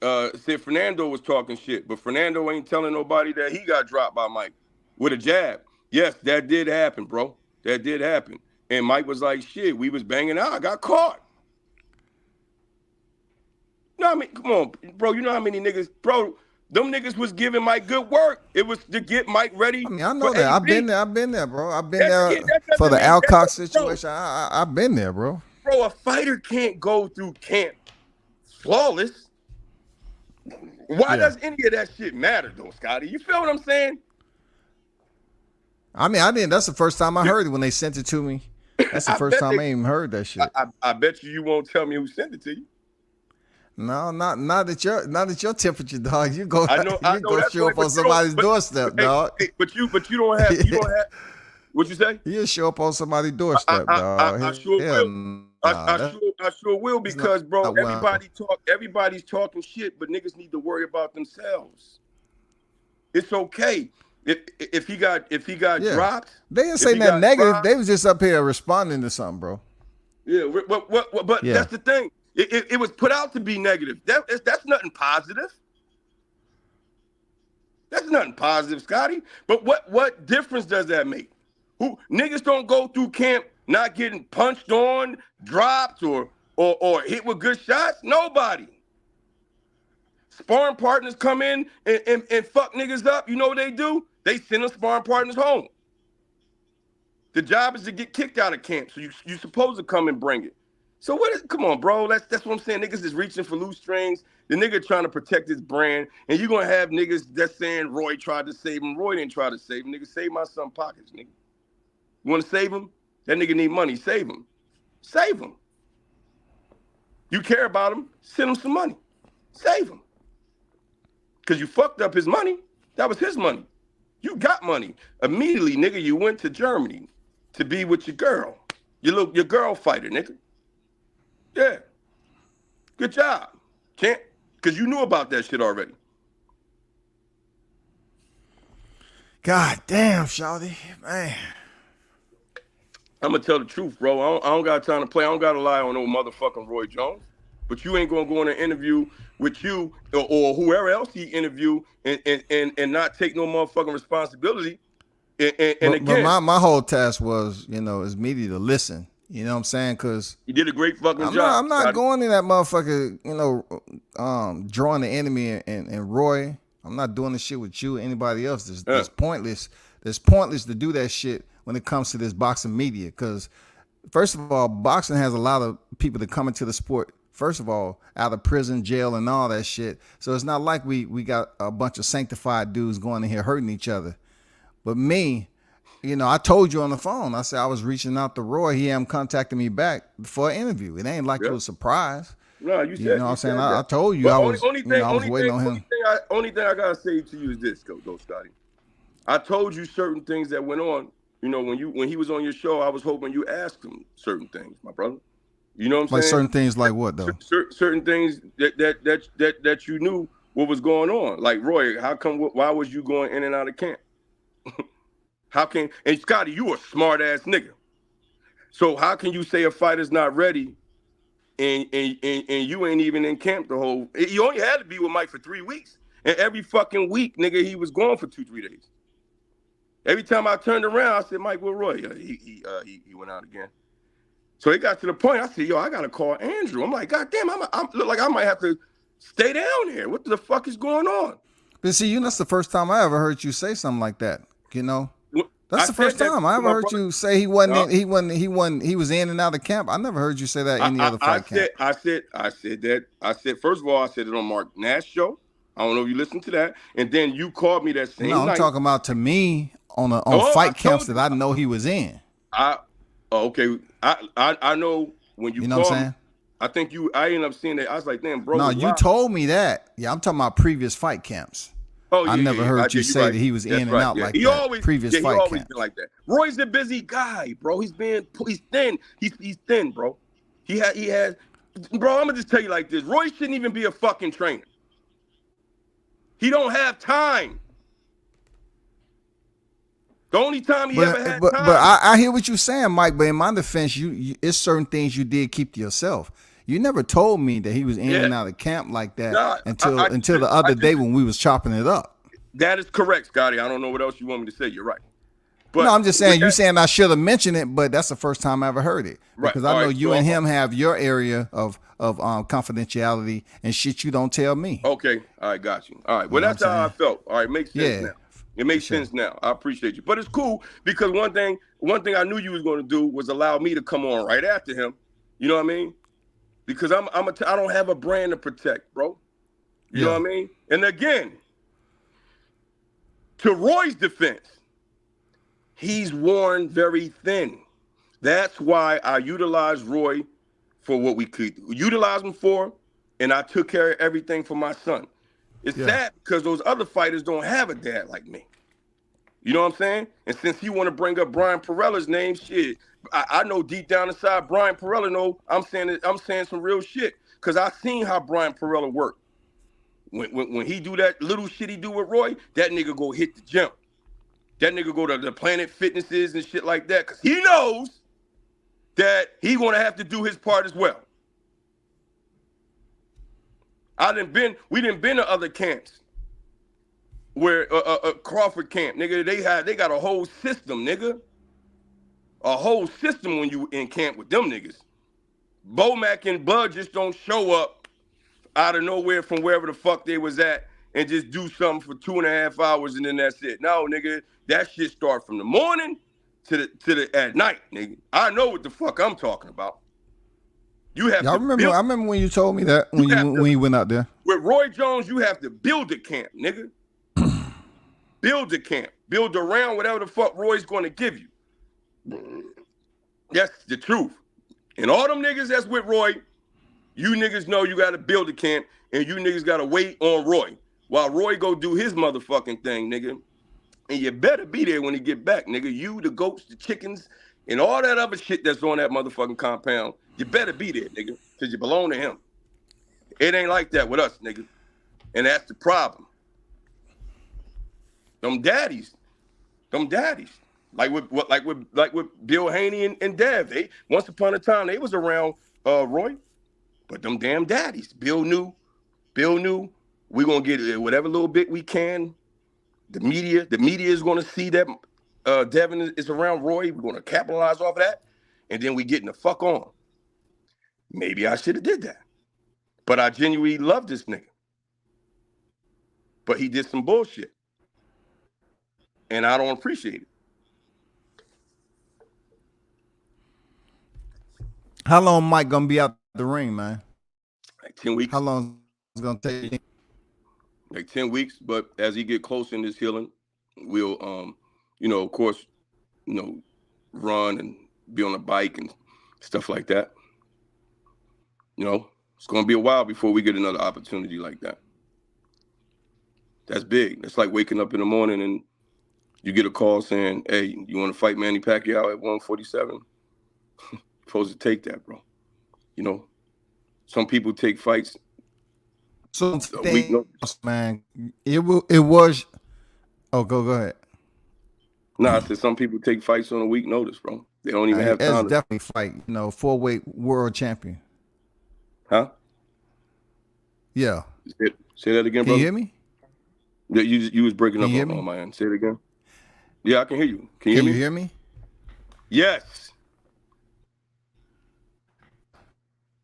Said Fernando was talking shit, but Fernando ain't telling nobody that he got dropped by Mike with a jab. Yes, that did happen, bro. That did happen. And Mike was like, shit, we was banging out. I got caught. You know what I mean? Come on, bro. You know how many niggas, bro, them niggas was giving Mike good work. It was to get Mike ready. I mean, I know that. AB. I've been there, bro. I've been there for the Alcock situation. I've been there, bro. Bro, a fighter can't go through camp flawless. Why does any of that shit matter, though, Scotty? You feel what I'm saying? I mean, I didn't. That's the first time I heard it when they sent it to me. That's the first time I even heard that shit. I bet you won't tell me who sent it to you. No, not at your temperature, dog. You go show up on somebody's doorstep, dog. But you don't have what you say? You show up on somebody's doorstep, dog. I sure will. I sure will because, bro, everybody's talking shit, but niggas need to worry about themselves. It's okay. If he got dropped. They didn't say nothing negative. They was just up here responding to something, bro. Yeah, but that's the thing. It was put out to be negative. That's nothing positive. That's nothing positive, Scotty. But what difference does that make? Who niggas don't go through camp not getting punched on, dropped, or hit with good shots? Nobody. Sparring partners come in and fuck niggas up. You know what they do? They send them sparring partners home. The job is to get kicked out of camp, so you supposed to come and bring it. So come on, bro. That's what I'm saying. Niggas is reaching for loose strings. The nigga trying to protect his brand, and you're gonna have niggas that's saying Roy tried to save him. Roy didn't try to save him. Nigga, save my son pockets, nigga. You want to save him? That nigga need money. Save him. Save him. You care about him? Send him some money. Save him. Because you fucked up his money. That was his money. You got money. Immediately, nigga, you went to Germany to be with your girl. Your girl fighter, nigga. Yeah. Good job. Can't, because you knew about that shit already. God damn, shawty. Man. I'm going to tell the truth, bro. I don't got time to play. I don't got to lie on no motherfucking Roy Jones. But you ain't going to go in an interview with you or whoever else he interview and not take no motherfucking responsibility. But my whole task was, is media to listen. You know what I'm saying? Because you did a great fucking job. I'm not going in that motherfucker, drawing the enemy and Roy. I'm not doing this shit with you or anybody else. It's pointless. It's pointless to do that shit when it comes to this boxing media. Because, first of all, boxing has a lot of people that come into the sport, first of all, out of prison, jail, and all that shit. So it's not like we got a bunch of sanctified dudes going in here hurting each other. But me, I told you on the phone. I said I was reaching out to Roy. He am contacting me back for an interview. It ain't like it was a surprise. No, you said. You know what I'm saying? I told you I was waiting on him. Only thing I gotta say to you is this, though, Scotty. I told you certain things that went on. When he was on your show, I was hoping you asked him certain things, my brother. You know what I'm saying? Like certain things, like what though? Certain things that you knew what was going on. Like Roy, why was you going in and out of camp? And Scotty, you a smart ass nigga. So how can you say a fighter's not ready and you ain't even in camp you only had to be with Mike for 3 weeks. And every fucking week, nigga, he was gone for 2-3 days. Every time I turned around, I said, Mike, where Roy? He went out again. So it got to the point, I said, yo, I gotta call Andrew. I'm like, God damn, I look like I might have to stay down here. What the fuck is going on? But see, that's the first time I ever heard you say something like that, That's the first time I ever heard you say he was in and out of camp. I never heard you say that any other fight camp. I said, first of all, I said it on Mark Nash show. I don't know if you listened to that. And then you called me that No, same I'm night. talking about to me on Oh, I fight camps told that you. I know he was in. I okay. I know when you You know what I'm called me. saying? I think I ended up seeing that. I was like, damn, bro No, was you live. told me that. Yeah, I'm talking about previous fight camps. Oh I yeah, never yeah, yeah. heard you You're say right. that he was That's in and right. out Yeah, like that. Previous he fight always been camps. like that. Roy's a busy guy, bro. He's thin. He's thin, bro. He has, bro. I'm gonna just tell you like this. Roy shouldn't even be a fucking trainer. He don't have time. The only time he ever But had but but time. I hear what you're saying, Mike. But in my defense, you it's certain things you did keep to yourself. You never told me that he was in Yeah. and out of camp like that Nah, until the I other day just when we was chopping it up. that is correct, Scotty. I don't know what else you want me to say. You're right. No, But I'm just with saying you that, saying I should have mentioned it, but that's the first time I ever heard it right. because I All know right. you and So him have your area of confidentiality and shit you don't tell me. okay. All right, got you. All right. You Well, know what I'm that's how I saying? felt. All right, makes sense Yeah, now. It for makes sure. sense now. I appreciate you. But it's cool because one thing I knew you was going to do was allow me to come on right after him. You know what I mean? Because I don't have a brand to protect, bro. You know Yeah. what I mean? And again, to Roy's defense, he's worn very thin. That's why I utilized Roy for what we could utilize him for, and I took care of everything for my son. It's Yeah. sad because those other fighters don't have a dad like me. You know what I'm saying? And since you want to bring up Brian Perella's name, shit, I know deep down inside Brian Perella know I'm saying some real shit because I seen how Brian Perella worked. When he do that little shit he do with Roy, that nigga go hit the gym. That nigga go to the Planet Fitnesses and shit like that because he knows that he gonna have to do his part as well. We didn't been to other camps where Crawford camp, nigga, they got a whole system, nigga. A whole system when you in camp with them niggas. Bomac and Bud just don't show up out of nowhere from wherever the fuck they was at and just do something for 2.5 hours and then that's it. No, nigga, that shit start from the morning to the at night, nigga. I know what the fuck I'm talking about. You have Yeah, I to remember. build. I remember when you told me that You have to when you went out there. with Roy Jones. You have to build a camp, nigga. Build a camp. Build around whatever the fuck Roy's going to give you. That's the truth. And all them niggas that's with Roy, you niggas know you got to build a camp, and you niggas got to wait on Roy while Roy go do his motherfucking thing, nigga. And you better be there when he get back, nigga. You, the goats, the chickens, and all that other shit that's on that motherfucking compound. You better be there, nigga, because you belong to him. It ain't like that with us, nigga. And that's the problem. Them daddies. Like with Bill Haney and Dev. They once upon a time they was around Roy, but them damn daddies. Bill knew we gonna get whatever little bit we can. The media is gonna see that Devin is around Roy. We're gonna capitalize off of that, and then we getting the fuck on. Maybe I should have did that, but I genuinely love this nigga. But he did some bullshit, and I don't appreciate it. How long Mike gonna be out the ring, man? Like 10 weeks. How long is it gonna take? Like 10 weeks, but as he get closer in this healing, we'll of course, run and be on a bike and stuff like that. It's gonna be a while before we get another opportunity like that. That's big. It's like waking up in the morning and you get a call saying, hey, you want to fight Manny Pacquiao at 147? Supposed to take that, bro. Some people take fights So a week notice. man, it was. Oh, go ahead. Nah, I said some people take fights on a week notice, bro. They don't even have That's time to. definitely fight. 4-weight world champion. Huh? Yeah. Say that again, Can brother. you hear me? Yeah, you was breaking Can up you hear on me? my end. Say it again. Yeah, I can hear you. Can Can you you hear me? hear me? Yes.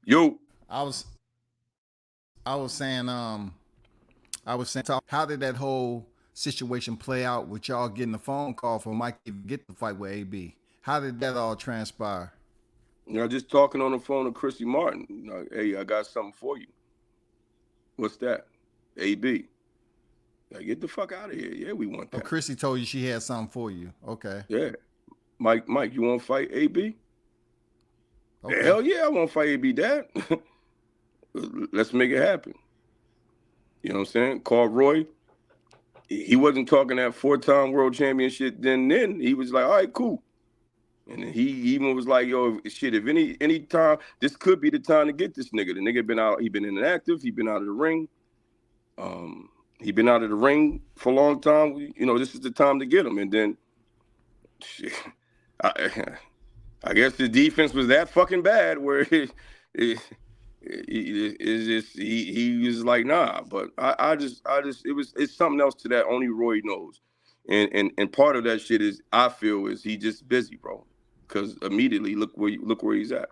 Yo. I was saying, how did that whole situation play out with y'all getting a phone call for Mike to get the fight with AB? How did that all transpire? Just talking on the phone to Chrissy Martin. Hey, I got something for you. What's that? AB. Like, get the fuck out of here. Yeah, we want Oh, that. Chrissy told you she had something for you. Okay. Yeah. Mike, you want to fight AB? Okay. Hell yeah, I want to fight AB, Dad. Let's make it happen. You know what I'm saying? Call Roy. He wasn't talking that 4-time world championship then. He was like, all right, cool. And he even was like, yo, shit, if any time, this could be the time to get this nigga. The nigga been out, he been inactive, he been out of the ring. He been out of the ring for a long time. You know, this is the time to get him. And then, shit, I guess the defense was that fucking bad where he was like, nah. But it's something else to that. Only Roy knows. And part of that shit is, I feel, is he just busy, bro. Because immediately look where he's at,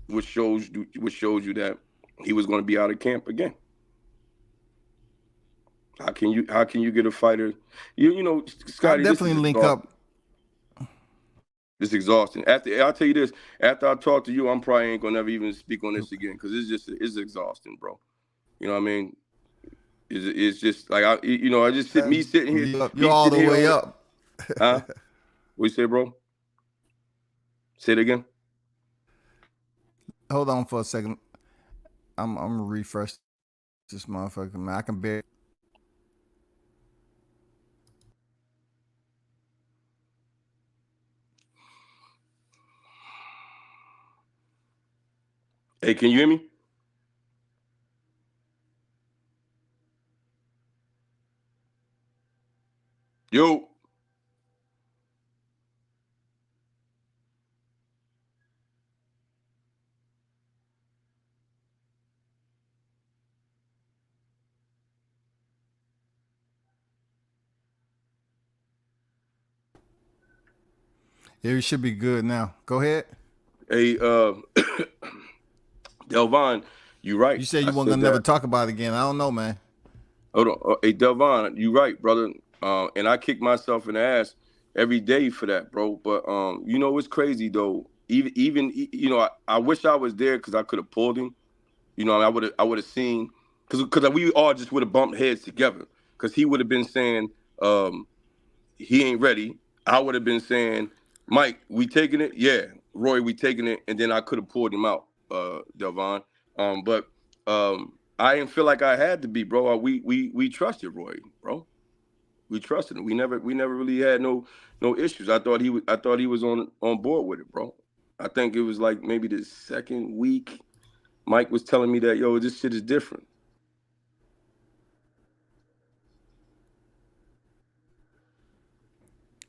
which shows you that he was going to be out of camp again. How can you get a fighter? You know, I'll Scotty, this is definitely link exhausting. up. It's exhausting. I'll tell you this, after I talk to you, I'm probably ain't gonna never even speak on this again, because it's exhausting, bro. You know what I mean? It's just like, I just sitting here, You're all the way up. Huh? What you say, bro? Say it again. Hold on for a second. I'm gonna refresh this motherfucker, man. I can bear. Hey, can you hear me? Yo. Yeah, you should be good now. Go ahead. Hey, Delvon, you right. You said I you weren't said gonna never that. talk about it again. I don't know, man. Hold on. Hey, Delvon, you right, brother. And I kick myself in the ass every day for that, bro. But you know what's crazy though? Even I wish I was there, because I could have pulled him. You know, I would have seen, because we all just would have bumped heads together. Because he would have been saying, um, he ain't ready. I would have been saying, Mike, we taking it? Yeah. Roy, we taking it. And then I could have pulled him out, Delvon. But I didn't feel like I had to be, bro. We trusted Roy, bro. We trusted him. We never really had no issues. I thought he was on board with it, bro. I think it was like maybe the second week Mike was telling me that, yo, this shit is different.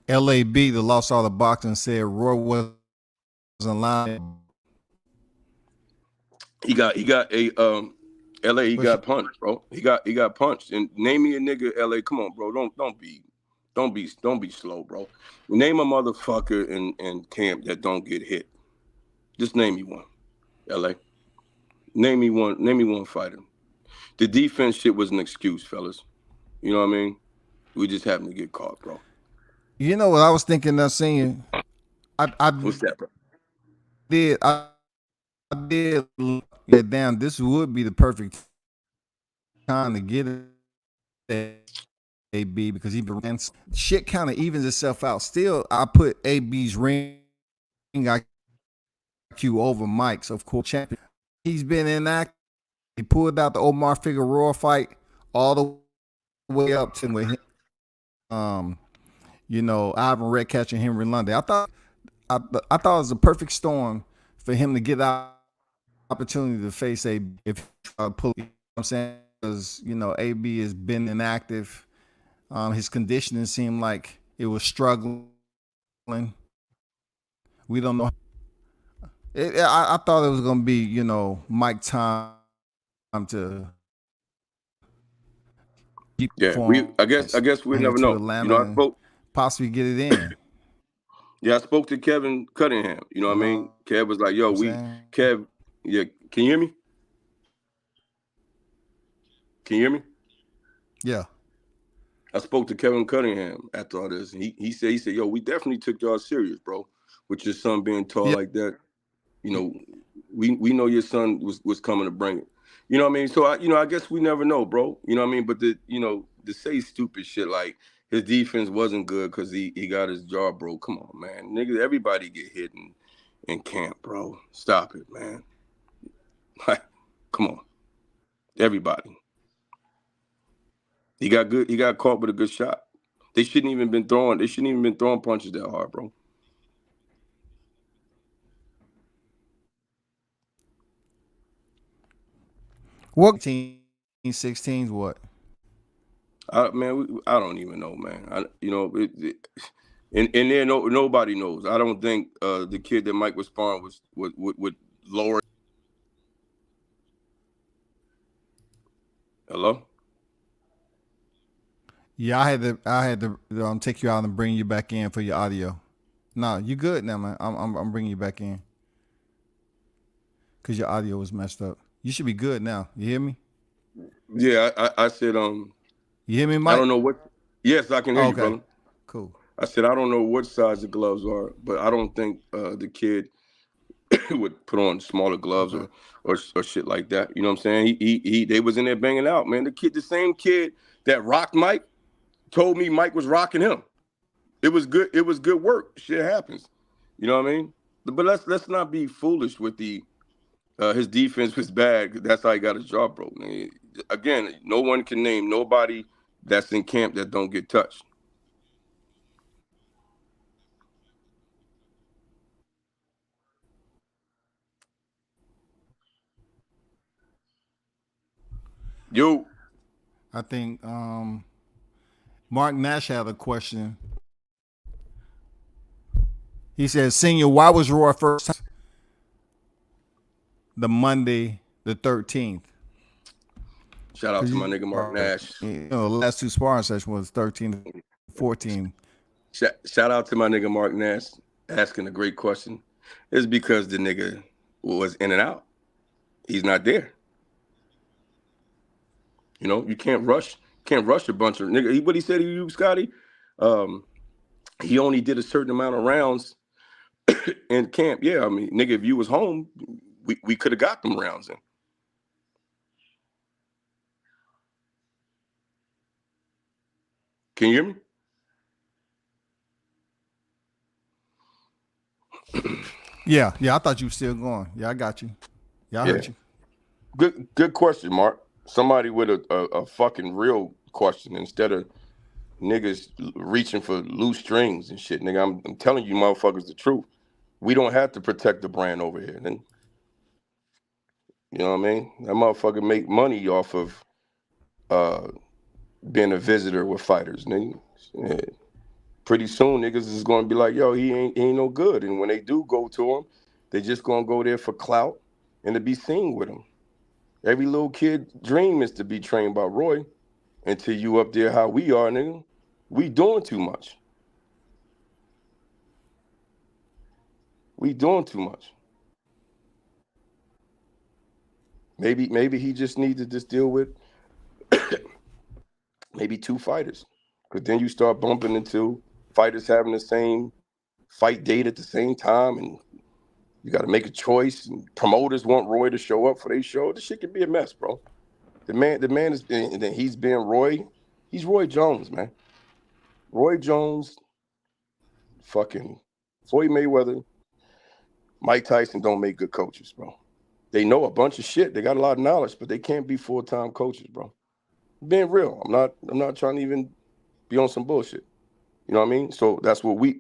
LAB, the lost all the boxing, said Roy wasn't lying. He got a LA, he But got punched, bro. He got punched. And name me a nigga, LA. Come on, bro. Don't be slow, bro. Name a motherfucker in camp that don't get hit. Just name me one, LA. Name me one fighter. The defense shit was an excuse, fellas. You know what I mean? We just happened to get caught, bro. you know what I was thinking of saying? I What's that, bro? did yeah, damn, this would be the perfect time to get it. AB, because he been shit kind of evens itself out. Still, I put AB's ring IQ over Mike's, of course, champion. He's been inactive. He pulled out the Omar Figueroa fight all the way up to with him, Ivan Red catching Henry London. I thought it was a perfect storm for him to get out opportunity to face a if pull. You know what I'm saying, because AB has been inactive. His conditioning seemed like it was struggling. We don't know. I thought it was gonna be, Mike time to keep Yeah, I guess we here never to know. Atlanta I and spoke. possibly get it in. Yeah, I spoke to Kevin Cunningham. You know You what I know mean? Kev was like, yo, what I'm saying? Kev, yeah, can you hear me? Can you hear me? Yeah. I spoke to Kevin Cunningham after all this, and he said, yo, we definitely took y'all serious, bro, with your son being tall Yeah. like that. You know, we know your son was coming to bring it. You know what I mean? So I guess we never know, bro. You know what I mean? But to say stupid shit like his defense wasn't good because he got his jaw broke. Come on, man, nigga. Everybody get hit in camp, bro. Stop it, man. Come on, everybody. He got good. He got caught with a good shot. They shouldn't even been throwing. They shouldn't even been throwing punches that hard, bro. What 16s? What? I don't even know, man. And there nobody knows. I don't think the kid that Mike was sparring would lower. Hello. Yeah, I had to take you out and bring you back in for your audio. No, you good now, man. I'm bringing you back in because your audio was messed up. You should be good now. You hear me? Yeah, I said You hear me, I Mike? don't know what. Yes, I can hear Oh, you, okay, brother. cool. I said I don't know what size the gloves are, but I don't think the kid would put on smaller gloves Okay. or shit like that. You know what I'm saying? They was in there banging out, man. The same kid that rocked Mike, told me Mike was rocking him. It was good. It was good work. Shit happens. You know what I mean? But let's not be foolish with the his defense was bad. That's how he got his jaw broken. Again, no one can name nobody that's in camp that don't get touched. Yo, I think Mark Nash had a question. He said, "Senior, why was Roy first the Monday the 13th? shout out Because to my nigga Mark Nash. the last two sparring sessions was 13 14. Shout out to my nigga Mark Nash asking a great question. It's because the nigga was in and out. He's not there. You know, you can't rush a bunch of nigga. What he said to you, Scotty? Um, he only did a certain amount of rounds in camp. Yeah, I mean, nigga, if you was home, we could have got them rounds in. Can you hear me? Yeah, I thought you were still going. Yeah, I got you. Yeah, I Yeah. heard you. Good question, Mark. Somebody with a fucking real question instead of niggas reaching for loose strings and shit, nigga. I'm telling you motherfuckers the truth. We don't have to protect the brand over here. Then you know what I mean? That motherfucker make money off of uh being a visitor with fighters, nigga. Yeah. Pretty soon niggas is gonna be like, yo, he ain't no good. And when they do go to him, they just gonna go there for clout and to be seen with him. Every little kid dream is to be trained by Roy until you up there how we are, nigga. We doing too much. We doing too much. Maybe he just needs to just deal with maybe two fighters. Because then you start bumping into fighters having the same fight date at the same time, and you got to make a choice. And promoters want Roy to show up for their show. This shit can be a mess, bro. The man is, and then he's being Roy. He's Roy Jones, man. Roy Jones, fucking Floyd Mayweather, Mike Tyson don't make good coaches, bro. They know a bunch of shit. They got a lot of knowledge, but they can't be full-time coaches, bro. Being real, I'm not trying to even be on some bullshit. You know what I mean? So that's what we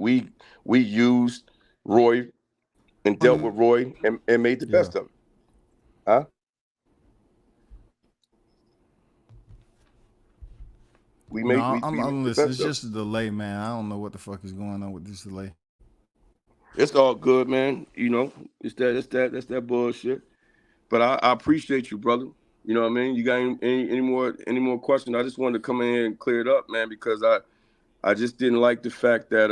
used Roy and dealt with Roy and made the Yeah. best of it. Huh? No, We made I'm the listening. best It's of it. just a delay, man. I don't know what the fuck is going on with this delay. It's all good, man. You know, that's that bullshit. But I appreciate you, brother. You know what I mean? You got any more questions? I just wanted to come in here and clear it up, man, because I just didn't like the fact that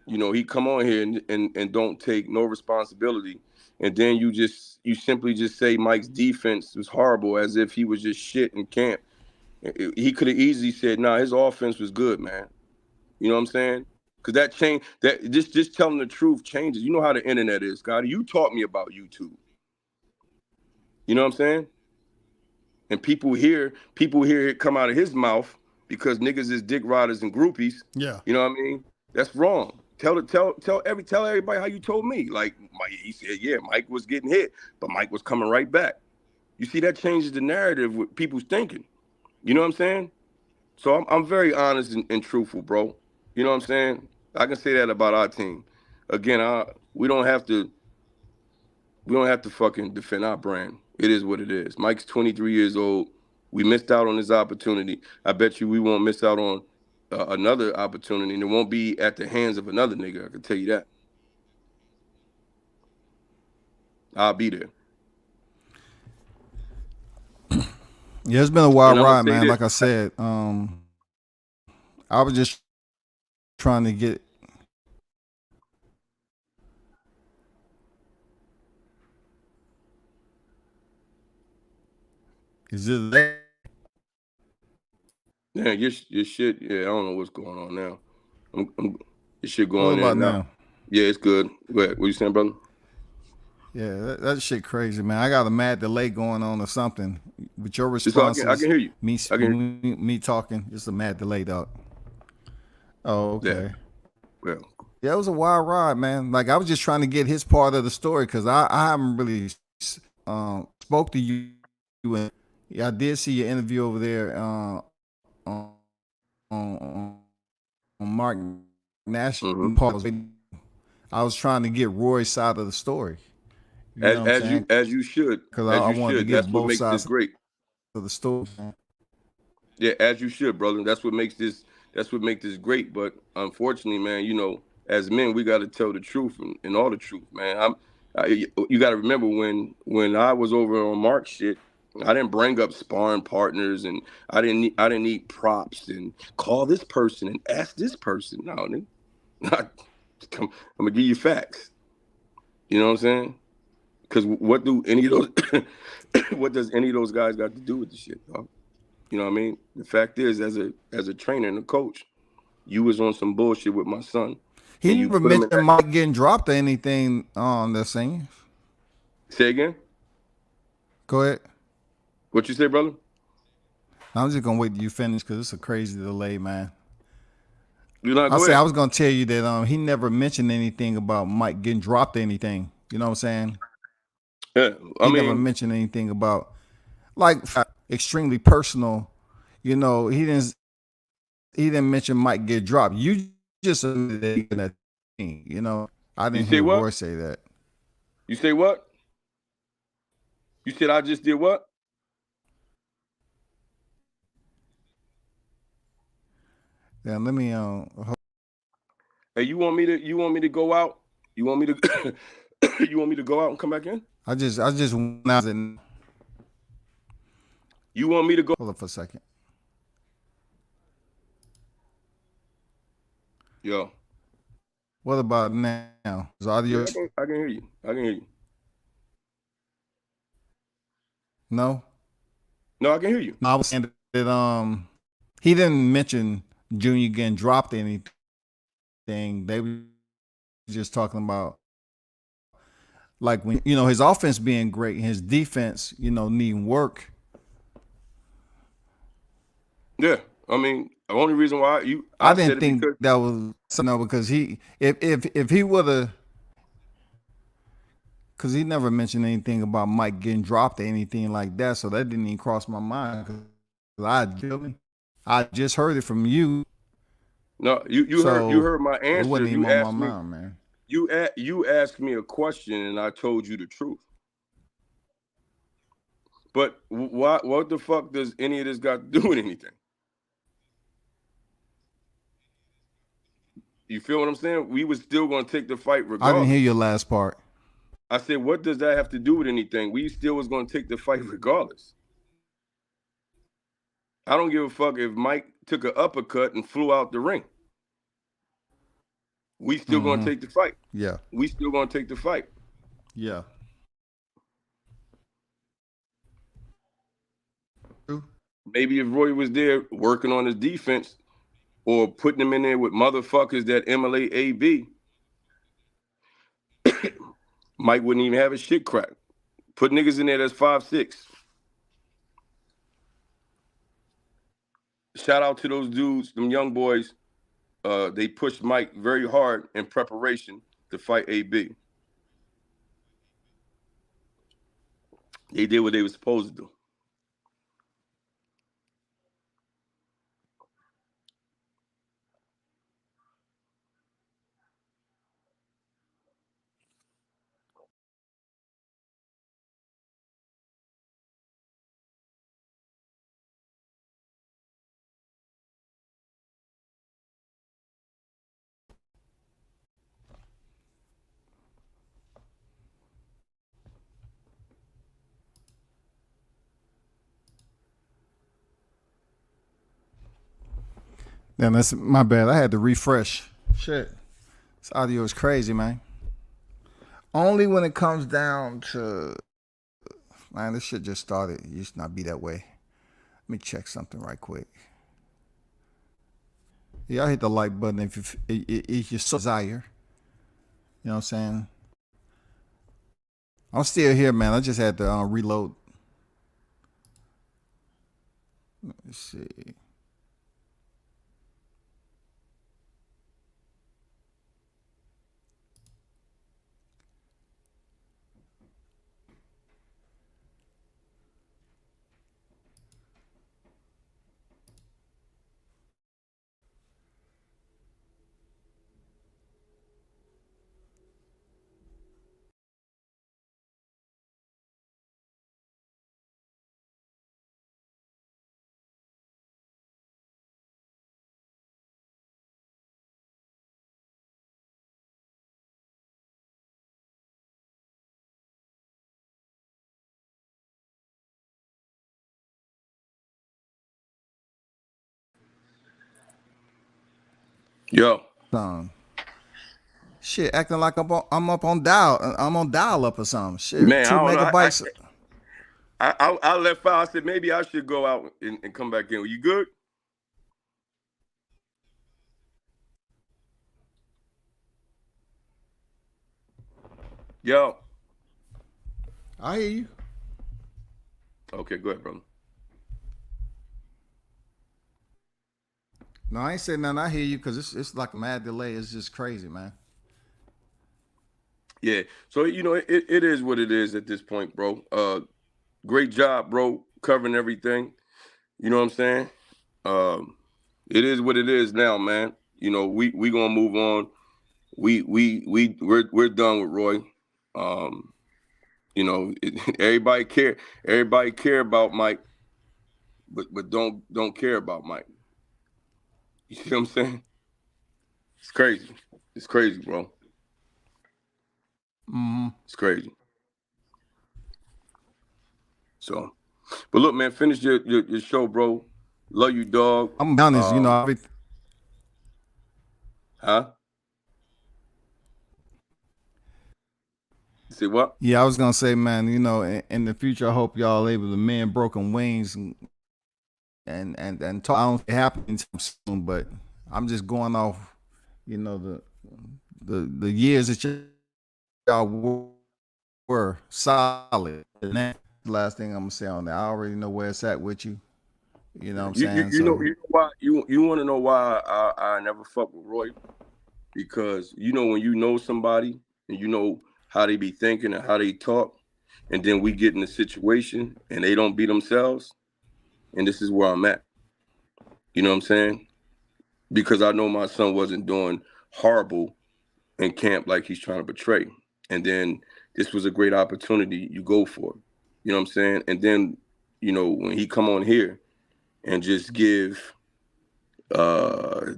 he come on here and don't take no responsibility, and then you simply just say Mike's defense was horrible as if he was just shit in camp. He could have easily said, "Nah, his offense was good, man." You know what I'm saying? Because that change, that just telling the truth changes. You know how the internet is, Scotty. You taught me about YouTube. You know what I'm saying? And people hear it come out of his mouth because niggas is dick riders and groupies. Yeah. You know what I mean? That's wrong. Tell everybody how you told me. Like he said, yeah, Mike was getting hit, but Mike was coming right back. You see, that changes the narrative with people's thinking. You know what I'm saying? So I'm very honest and truthful, bro. You know what I'm saying? I can say that about our team. Again, we don't have to fucking defend our brand. It is what it is. Mike's 23 years old. We missed out on this opportunity. I bet you we won't miss out on another opportunity, and it won't be at the hands of another nigga. I can tell you that. I'll be there. Yeah, it's been a And wild I'm gonna ride, say man. this. Like I said, I was just trying to get. Is it? Yeah, your shit. Yeah, I don't know what's going on now. Your shit What going in about and out. now? Yeah, it's good. What you saying, brother? Yeah, that shit crazy, man. I got a mad delay going on or something. With your So I can responses, hear you. me I can. me talking, it's a mad delay, dog. Oh, Yeah. okay. Well. Yeah, it was a wild ride, man. Like I was just trying to get his part of the story because I haven't really spoke to you, and yeah, I did see your interview over there on on, on Mark Nash. Mm-hmm. I was trying to get Roy's side of the story. You know As what I'm as you saying? as you should. Because As I you wanted to should. get That's what both makes this sides great. of the story. Yeah, as you should, brother. That's what makes this great. But unfortunately, man, as men, we got to tell the truth and all the truth, man. You got to remember when I was over on Mark shit, I didn't bring up sparring partners and I didn't need props and call this person and ask this person. No, nigga. I'm gonna give you facts. You know what I'm saying? Because what do any of those what does any of those guys got to do with the shit, dog? You know what I mean? The fact is, as a trainer and a coach, you was on some bullshit with my son, He and you never put him in mentioned that. Mike getting dropped or anything on the scene. Say again? Go ahead. What you say, brother? I'm just gonna wait till you finish because it's a crazy delay, man. You not I go say I ahead. was gonna tell you that he never mentioned anything about Mike getting dropped or anything. You know what I'm saying? Yeah, I He never mean, mentioned anything about like extremely personal. You know, he didn't mention Mike get dropped. You just admitted that he that thing. You know, I you didn't say hear what? Roy say that. You say what? You said I just did what? Yeah, let me Hey, you want me to go out? You want me to you want me to go out and come back in? I just went out and You want me to go? hold up for a second. Yo, What about now? Is yeah, audio I can hear you. I can hear you. no? No, I can hear you. No, I was saying that he didn't mention Junior getting dropped or anything. They were just talking about like when his offense being great and his defense, needing work. Yeah, I mean, the only reason why I I didn't said it think because that was because he if he would have because he never mentioned anything about Mike getting dropped or anything like that, so that didn't even cross my mind. Cause I just heard it from you, no, you so heard my it answer. wasn't even You on my asked me mind, man. you asked me a question and I told you the truth. But what the fuck does any of this got to do with anything? You feel what I'm saying? We was still gonna take the fight I didn't hear regardless. your last part. I said, what does that have to do with anything? We still was gonna take the fight regardless. I don't give a fuck if Mike took an uppercut and flew out the ring. We still gonna Mm-hmm. take the fight. Yeah, We still gonna take the fight. yeah. True. Maybe if Roy was there working on his defense or putting him in there with motherfuckers that emulate AB, Mike wouldn't even have his shit cracked. Put niggas in there that's 5'6". shout out to those dudes, them young boys. They pushed Mike very hard in preparation to fight AB. They did what they were supposed to do. Then that's my bad. I had to refresh. Shit, this audio is crazy, man. Only when it comes down to, man, this shit just started. It used to not be that way. Let me check something right quick. Yeah, I hit the like button if you so desire. You know what I'm saying? I'm still here, man. I just had to reload. Let's see. Yo, Um, shit, acting like I'm up on dial. I'm on dial up or something. Shit, man, I two don't know. megabytes. I left out. I said maybe I should go out and come back in. You good? Yo. I hear you. Okay, go ahead, brother. No, I ain't saying nothing. I hear you because it's like a mad delay. It's just crazy, man. Yeah. So it is what it is at this point, bro. Great job, bro, covering everything. You know what I'm saying? It is what it is now, man. We gonna move on. We're done with Roy. Um, everybody care about Mike, but don't care about Mike. You see what I'm saying? It's crazy. It's crazy, bro. It's crazy. So, but look, man, finish your show, bro. Love you, dog. I'm honest, Huh? You say what? Yeah, I was gonna say, man, in the future, I hope y'all able to mend broken wings and talk. I don't think it happen soon, but I'm just going off, the years that y'all were solid. And that's the last thing I'm gonna say on that. I already know where it's at with you. You know what I'm saying? So You know why you want to know why I never fuck with Roy, because when you know somebody and you know how they be thinking and how they talk, and then we get in a situation and they don't be themselves, and this is where I'm at. You know what I'm saying? Because I know my son wasn't doing horrible in camp like he's trying to portray, and then this was a great opportunity. You go for it. You know what I'm saying? And then when he come on here and just give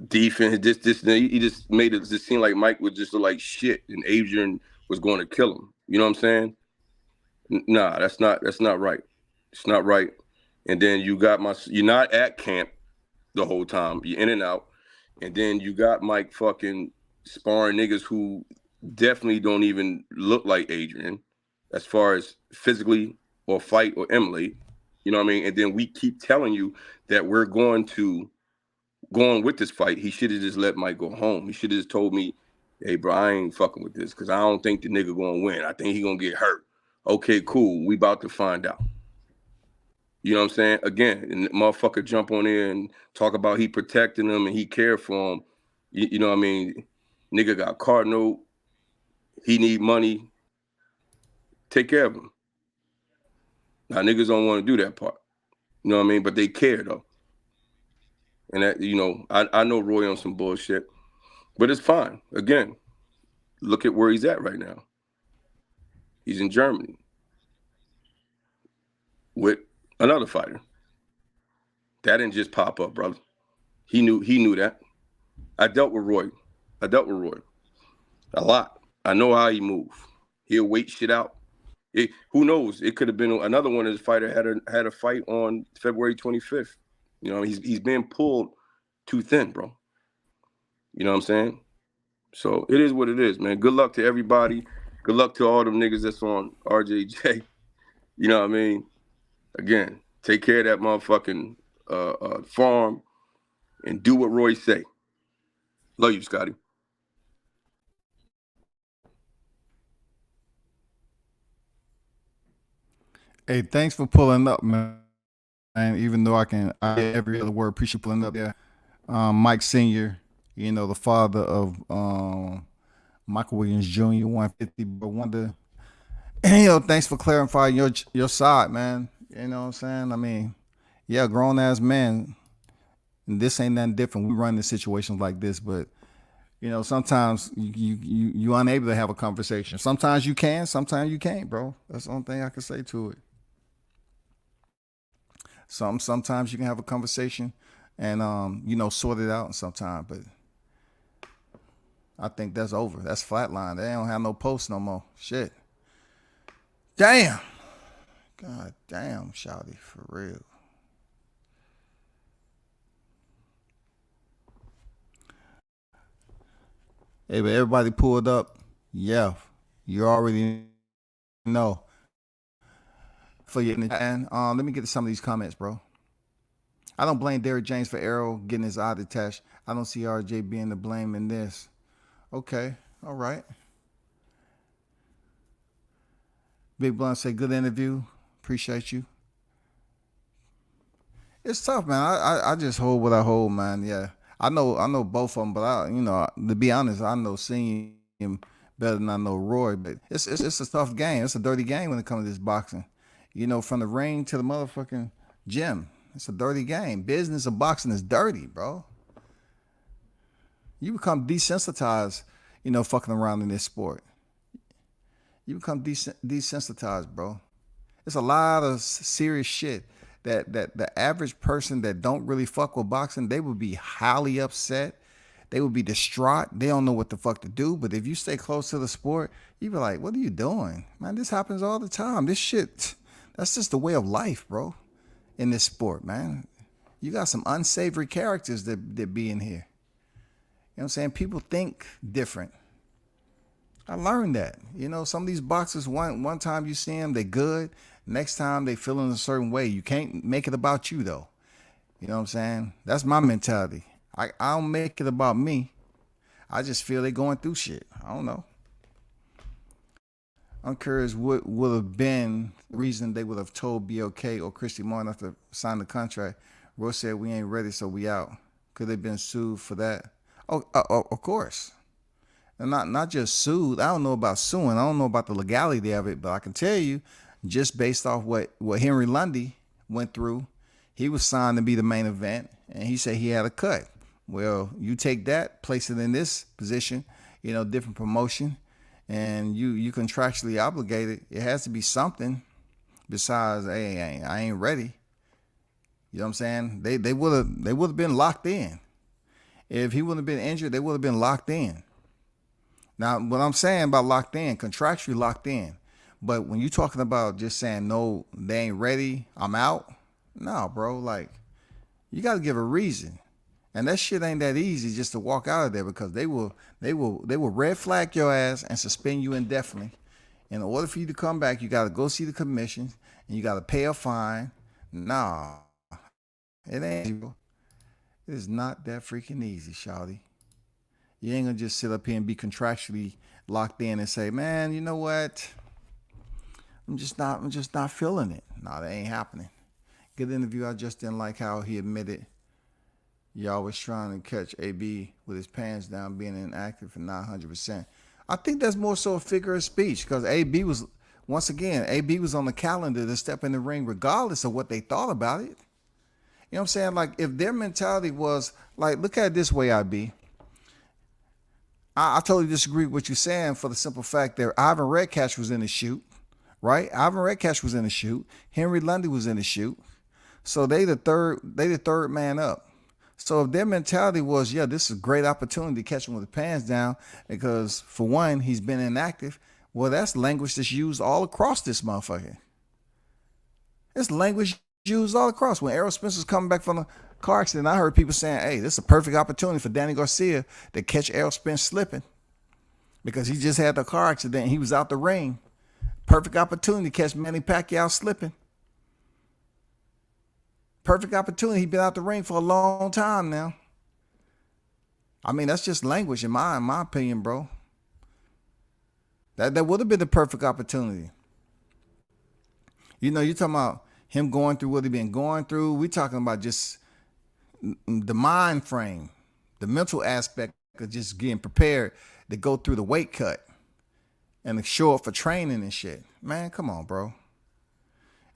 defense, this he just made it just seem like Mike would just look like shit and Adrian was going to kill him. You know what I'm saying? Nah, that's not right. It's not right. And then you're not at camp the whole time. You're in and out. And then you got Mike fucking sparring niggas who definitely don't even look like Adrian as far as physically or fight or emulate. You know what I mean? And then we keep telling you that we're going with this fight. He should have just let Mike go home. He should have just told me, hey, bro, I ain't fucking with this because I don't think the nigga going to win. I think he going to get hurt. Okay, cool. We about to find out. You know what I'm saying? Again, and the motherfucker jump on there and talk about he protecting them and he cared for them. You know what I mean? Nigga got car note. He need money. Take care of him. Now niggas don't want to do that part. You know what I mean? But they care though. And that, I know Roy on some bullshit. But it's fine. Again, look at where he's at right now. He's in Germany with another fighter. That didn't just pop up, brother. He knew that. I dealt with Roy. A lot. I know how he move. He'll wait shit out. Who knows? It could have been another one of his fighter had a fight on February 25th. He's being pulled too thin, bro. You know what I'm saying? So it is what it is, man. Good luck to everybody. Good luck to all them niggas that's on RJJ. You know what I mean? Again, take care of that motherfucking farm and do what Roy say. Love you, Scotty. Hey, thanks for pulling up, man. And even though I get every other word, appreciate pulling up. Yeah, Mike Senior, the father of Michael Williams Jr. 150, but wonder. Thanks for clarifying your side, man. You know what I'm saying? I mean, yeah, grown ass man. This ain't nothing different. We run into situations like this, but sometimes you unable to have a conversation. Sometimes you can, sometimes you can't, bro. That's the only thing I can say to it. Sometimes you can have a conversation and sort it out and sometimes, but I think that's over. That's flatline. They don't have no posts no more. Shit. Damn. God damn, shawty, for real. Hey, but everybody pulled up. Yeah, you already know. For you, and let me get to some of these comments, bro. I don't blame Derrick James for Arrow getting his eye detached. I don't see RJ being to blame in this. Okay, all right. Big Blunt say good interview. Appreciate you. It's tough, man. I just hold what I hold, man. Yeah, I know both of them, but to be honest, I know seeing him better than I know Roy. But it's a tough game. It's a dirty game when it comes to this boxing. From the ring to the motherfucking gym. It's a dirty game. Business of boxing is dirty, bro. You become desensitized, fucking around in this sport. You become desensitized, bro. It's a lot of serious shit that the average person that don't really fuck with boxing, they would be highly upset. They would be distraught. They don't know what the fuck to do. But if you stay close to the sport, you be like, what are you doing? Man, this happens all the time. This shit, that's just the way of life, bro, in this sport, man. You got some unsavory characters that be in here. You know what I'm saying? People think different. I learned that. Some of these boxers, one time you see them, they good. Next time they feeling a certain way. You can't make it about you though. You know what I'm saying? That's my mentality. I don't make it about me. I just feel they going through shit. I don't know. I'm curious what would have been the reason they would have told BOK or Christy Martin after sign the contract. Roy said we ain't ready, so we out. Could they been sued for that? Oh, of course. And not just sued. I don't know about suing. I don't know about the legality of it, but I can tell you, just based off what Henry Lundy went through, he was signed to be the main event, and he said he had a cut. Well, you take that, place it in this position, different promotion, and you contractually obligated. It has to be something besides, hey, I ain't ready. You know what I'm saying? They would have been locked in. If he wouldn't have been injured, they would have been locked in. Now, what I'm saying about locked in, contractually locked in. But when you're talking about just saying, no, they ain't ready, I'm out. No, bro, like, you got to give a reason. And that shit ain't that easy just to walk out of there, because they will red flag your ass and suspend you indefinitely. In order for you to come back, you got to go see the commission and you got to pay a fine. Nah, it ain't. It is not that freaking easy, shawty. You ain't gonna just sit up here and be contractually locked in and say, man, you know what? I'm just not feeling it. No, that ain't happening. Good interview. I just didn't like how he admitted y'all was trying to catch AB with his pants down, being inactive for 900%. I think that's more so a figure of speech because AB was, once again, AB was on the calendar to step in the ring regardless of what they thought about it. You know what I'm saying? Like, if their mentality was, like, look at it this way, I totally disagree with what you're saying for the simple fact that Ivan Redcash was in the shoot, right? Ivan Redcash was in the shoot. Henry Lundy was in the shoot. So they the third man up. So if their mentality was, yeah, this is a great opportunity to catch him with the pants down because, for one, he's been inactive, well, that's language that's used all across this motherfucker. It's language used all across. When Errol Spence was coming back from the car accident, I heard people saying, hey, this is a perfect opportunity for Danny Garcia to catch Errol Spence slipping because he just had the car accident and he was out the ring. Perfect opportunity to catch Manny Pacquiao slipping. Perfect opportunity. He's been out the ring for a long time now. I mean, that's just language in my opinion, bro. That would have been the perfect opportunity. You know, you're talking about him going through what he been going through. We're talking about just the mind frame, the mental aspect of just getting prepared to go through the weight cut and to show up for training and shit. Man, come on, bro.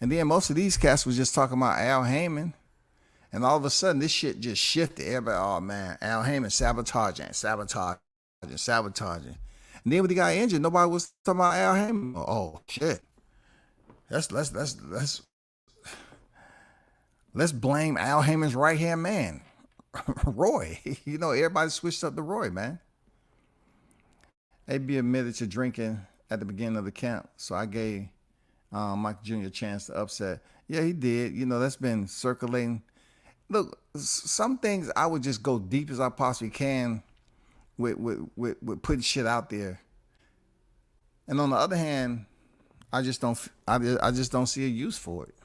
And then most of these cats was just talking about Al Heyman. And all of a sudden, this shit just shifted. Everybody, oh, man, Al Heyman sabotaging. And then when he got injured, nobody was talking about Al Heyman. Oh, shit. Let's blame Al Heyman's right-hand man, Roy. You know, everybody switched up to Roy, man. AB admitted to drinking at the beginning of the camp. So I gave Mike Jr. a chance to upset. Yeah, he did. You know, that's been circulating. Look, some things I would just go deep as I possibly can with putting shit out there. And on the other hand, I just don't see a use for it.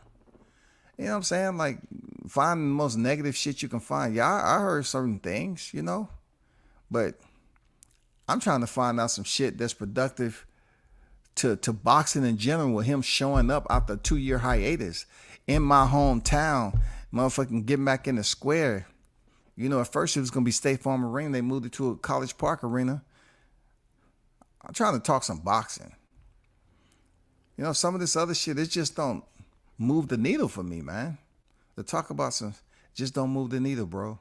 You know what I'm saying? Like, find the most negative shit you can find. Yeah, I heard certain things, you know, but I'm trying to find out some shit that's productive to boxing in general, with him showing up after a 2-year hiatus in my hometown, motherfucking getting back in the square. You know, at first it was going to be State Farm Arena. They moved it to a College Park Arena. I'm trying to talk some boxing. You know, some of this other shit, it just don't move the needle for me, man. To talk about some, just don't move the needle, bro.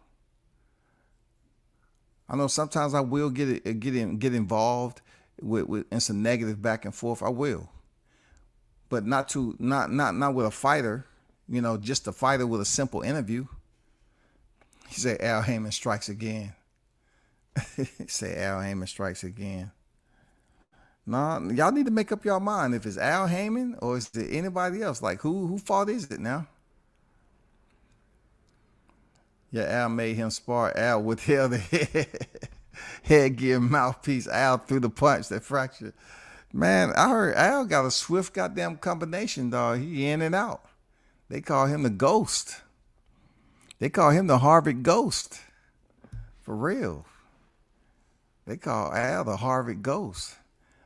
I know sometimes I will get involved with in some negative back and forth. I will, but not with a fighter. You know, just a fighter with a simple interview. He said Al Heyman strikes again. He said Al Heyman strikes again. Nah, y'all need to make up your mind if it's Al Heyman or is it anybody else. Like, who fault is it now? Yeah, Al made him spar. Al withheld the headgear mouthpiece. Al threw the punch that fractured. Man, I heard Al got a swift goddamn combination, dog. He in and out. They call him the Ghost. They call him the Harvard Ghost. For real. They call Al the Harvard Ghost.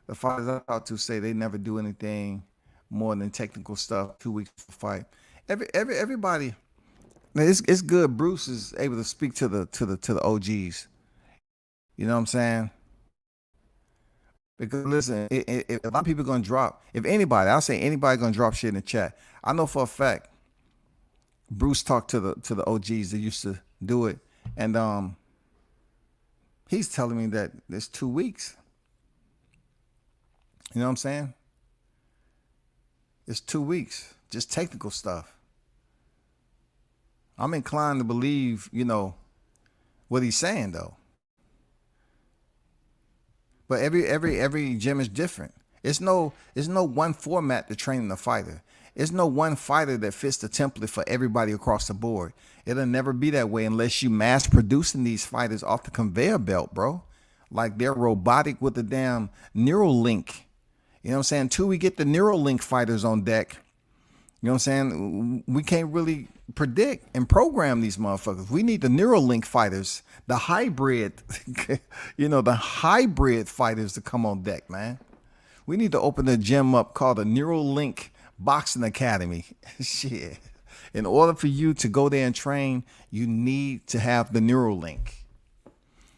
The fighters I talk to say they never do anything more than technical stuff 2 weeks before fight. Everybody. It's good Bruce is able to speak to the OGs. You know what I'm saying? Because listen, if a lot of people gonna drop, if anybody, I'll say anybody gonna drop shit in the chat. I know for a fact Bruce talked to the OGs that used to do it, and he's telling me that it's 2 weeks. You know what I'm saying? It's 2 weeks, just technical stuff. I'm inclined to believe, you know, what he's saying though. But every gym is different. It's no one format to train a fighter. It's no one fighter that fits the template for everybody across the board. It'll never be that way unless you mass producing these fighters off the conveyor belt, bro. Like they're robotic with the damn Neuralink. You know what I'm saying? Till we get the Neuralink fighters on deck, you know what I'm saying? We can't really predict and program these motherfuckers. We need the Neuralink fighters, the hybrid, you know, the hybrid fighters to come on deck, man. We need to open a gym up called the Neuralink Boxing Academy. Shit. In order for you to go there and train, you need to have the neural link.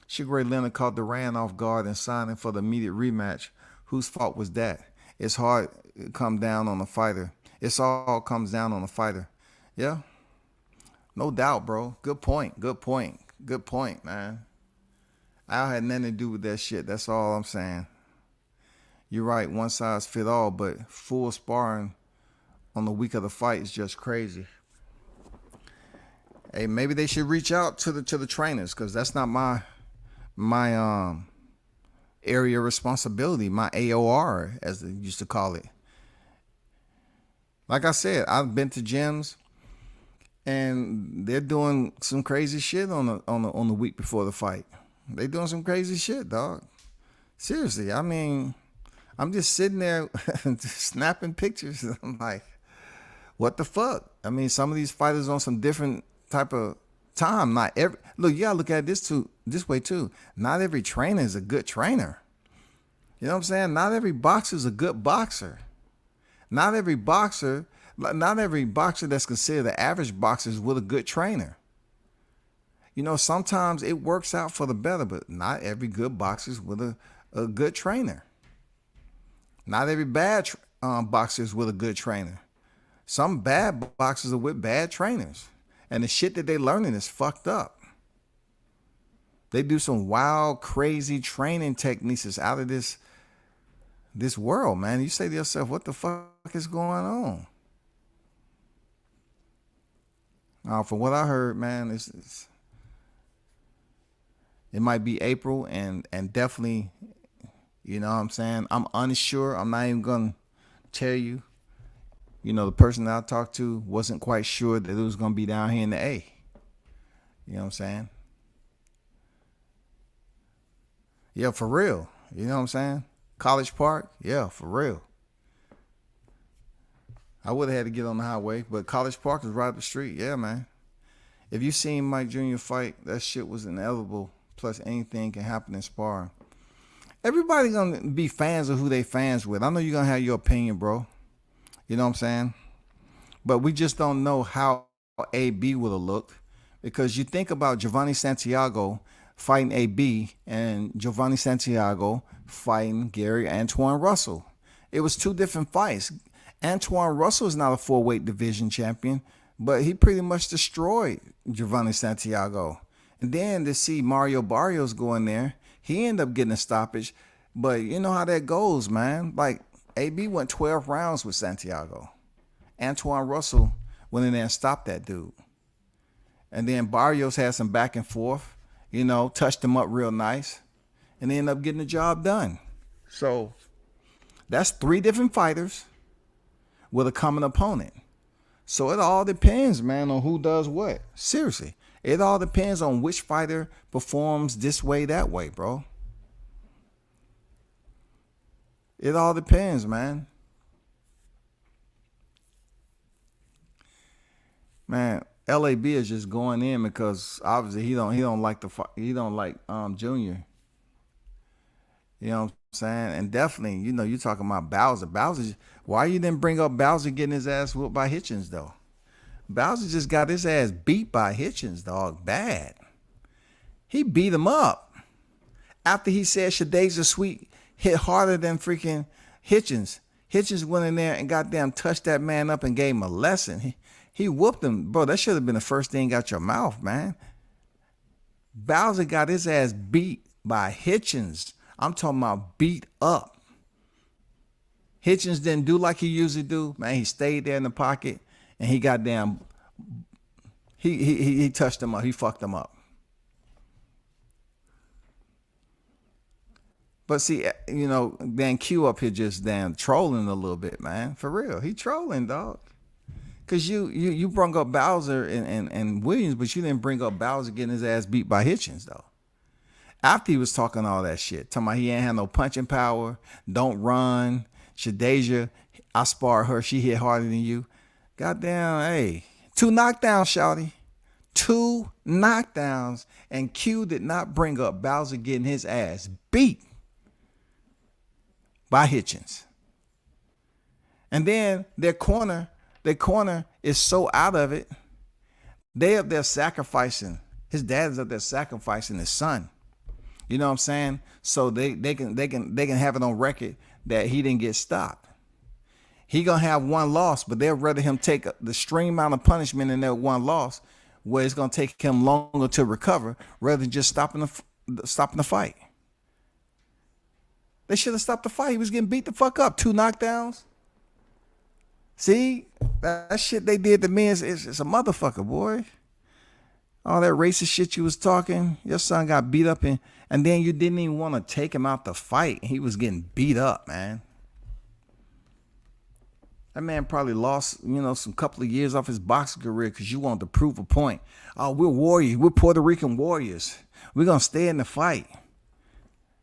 Sugar Ray Leonard caught Duran off guard and signing for the immediate rematch. Whose fault was that? It's hard to come down on the fighter. It's all comes down on the fighter. Yeah, no doubt, bro. Good point. Good point. Good point, man. Al had nothing to do with that shit. That's all I'm saying. You're right. One size fit all, but full sparring on the week of the fight is just crazy. Hey, maybe they should reach out to the trainers, because that's not my area of responsibility, my AOR, as they used to call it. Like I said, I've been to gyms and they're doing some crazy shit on the week before the fight. They doing some crazy shit, dog. Seriously, I mean, I'm just sitting there snapping pictures. I'm like, what the fuck? I mean, some of these fighters on some different type of time. Not every look. You gotta look at this way too. Not every trainer is a good trainer. You know what I'm saying? Not every boxer is a good boxer. Not every boxer that's considered an average boxer is with a good trainer. You know, sometimes it works out for the better, but not every good boxer is with a good trainer. Not every bad boxer is with a good trainer. Some bad boxers are with bad trainers. And the shit that they're learning is fucked up. They do some wild, crazy training techniques that's out of this world, man. You say to yourself, what the fuck is going on? From what I heard, man, it might be April, and definitely, you know what I'm saying? I'm unsure. I'm not even going to tell you. You know, the person that I talked to wasn't quite sure that it was going to be down here in the A. You know what I'm saying? Yeah, for real. You know what I'm saying? College Park? Yeah, for real. I would have had to get on the highway, but College Park is right up the street. Yeah, man. If you seen Mike Jr. fight, that shit was inevitable. Plus, anything can happen in sparring. Everybody going to be fans of who they fans with. I know you're going to have your opinion, bro. You know what I'm saying? But we just don't know how AB would have looked, because you think about Giovanni Santiago fighting AB and Giovanni Santiago fighting Gary Antoine Russell. It was two different fights. Antoine Russell is not a 4-weight division champion, but he pretty much destroyed Giovanni Santiago. And then to see Mario Barrios go in there, he ended up getting a stoppage. But you know how that goes, man. Like, AB went 12 rounds with Santiago. Antoine Russell went in there and stopped that dude. And then Barrios had some back and forth, you know, touched him up real nice, and they ended up getting the job done. So that's 3 different fighters with a common opponent. So it all depends, man, on who does what. Seriously. It all depends on which fighter performs this way, that way, bro. It all depends, man. Man, LAB is just going in because obviously he don't like Junior. You know what I'm saying? And definitely, you know, you're talking about Bowser. Bowser, why you didn't bring up Bowser getting his ass whooped by Hitchens though? Bowser just got his ass beat by Hitchens, dog. Bad. He beat him up. After he said Shadasia Sweet hit harder than freaking Hitchens. Hitchens went in there and goddamn touched that man up and gave him a lesson. He whooped him. Bro, that should have been the first thing out your mouth, man. Bowser got his ass beat by Hitchens. I'm talking about beat up. Hitchens didn't do like he usually do. Man, he stayed there in the pocket and he goddamn, he touched him up. He fucked him up. But see, you know, Dan Q up here just damn trolling a little bit, man. For real. He trolling, dog. Because you brought up Bowser and Williams, but you didn't bring up Bowser getting his ass beat by Hitchens, though. After he was talking all that shit, talking about he ain't had no punching power, don't run, Shadasia, I sparred her, she hit harder than you. Goddamn, hey, 2 knockdowns, shawty. 2 knockdowns, and Q did not bring up Bowser getting his ass beat by Hitchens. And then their corner is so out of it. They up there sacrificing. His dad is up there sacrificing his son. You know what I'm saying? So they can have it on record that he didn't get stopped. He gonna have one loss, but they'd rather him take the extreme amount of punishment in that one loss, where it's gonna take him longer to recover, rather than just stopping the fight. They should have stopped the fight. He was getting beat the fuck up. 2 knockdowns. See, that shit they did to me is a motherfucker, boy. All that racist shit you was talking, your son got beat up, and then you didn't even want to take him out the fight. He was getting beat up, man. That man probably lost, some couple of years off his boxing career because you wanted to prove a point. Oh, we're warriors. We're Puerto Rican warriors. We're going to stay in the fight.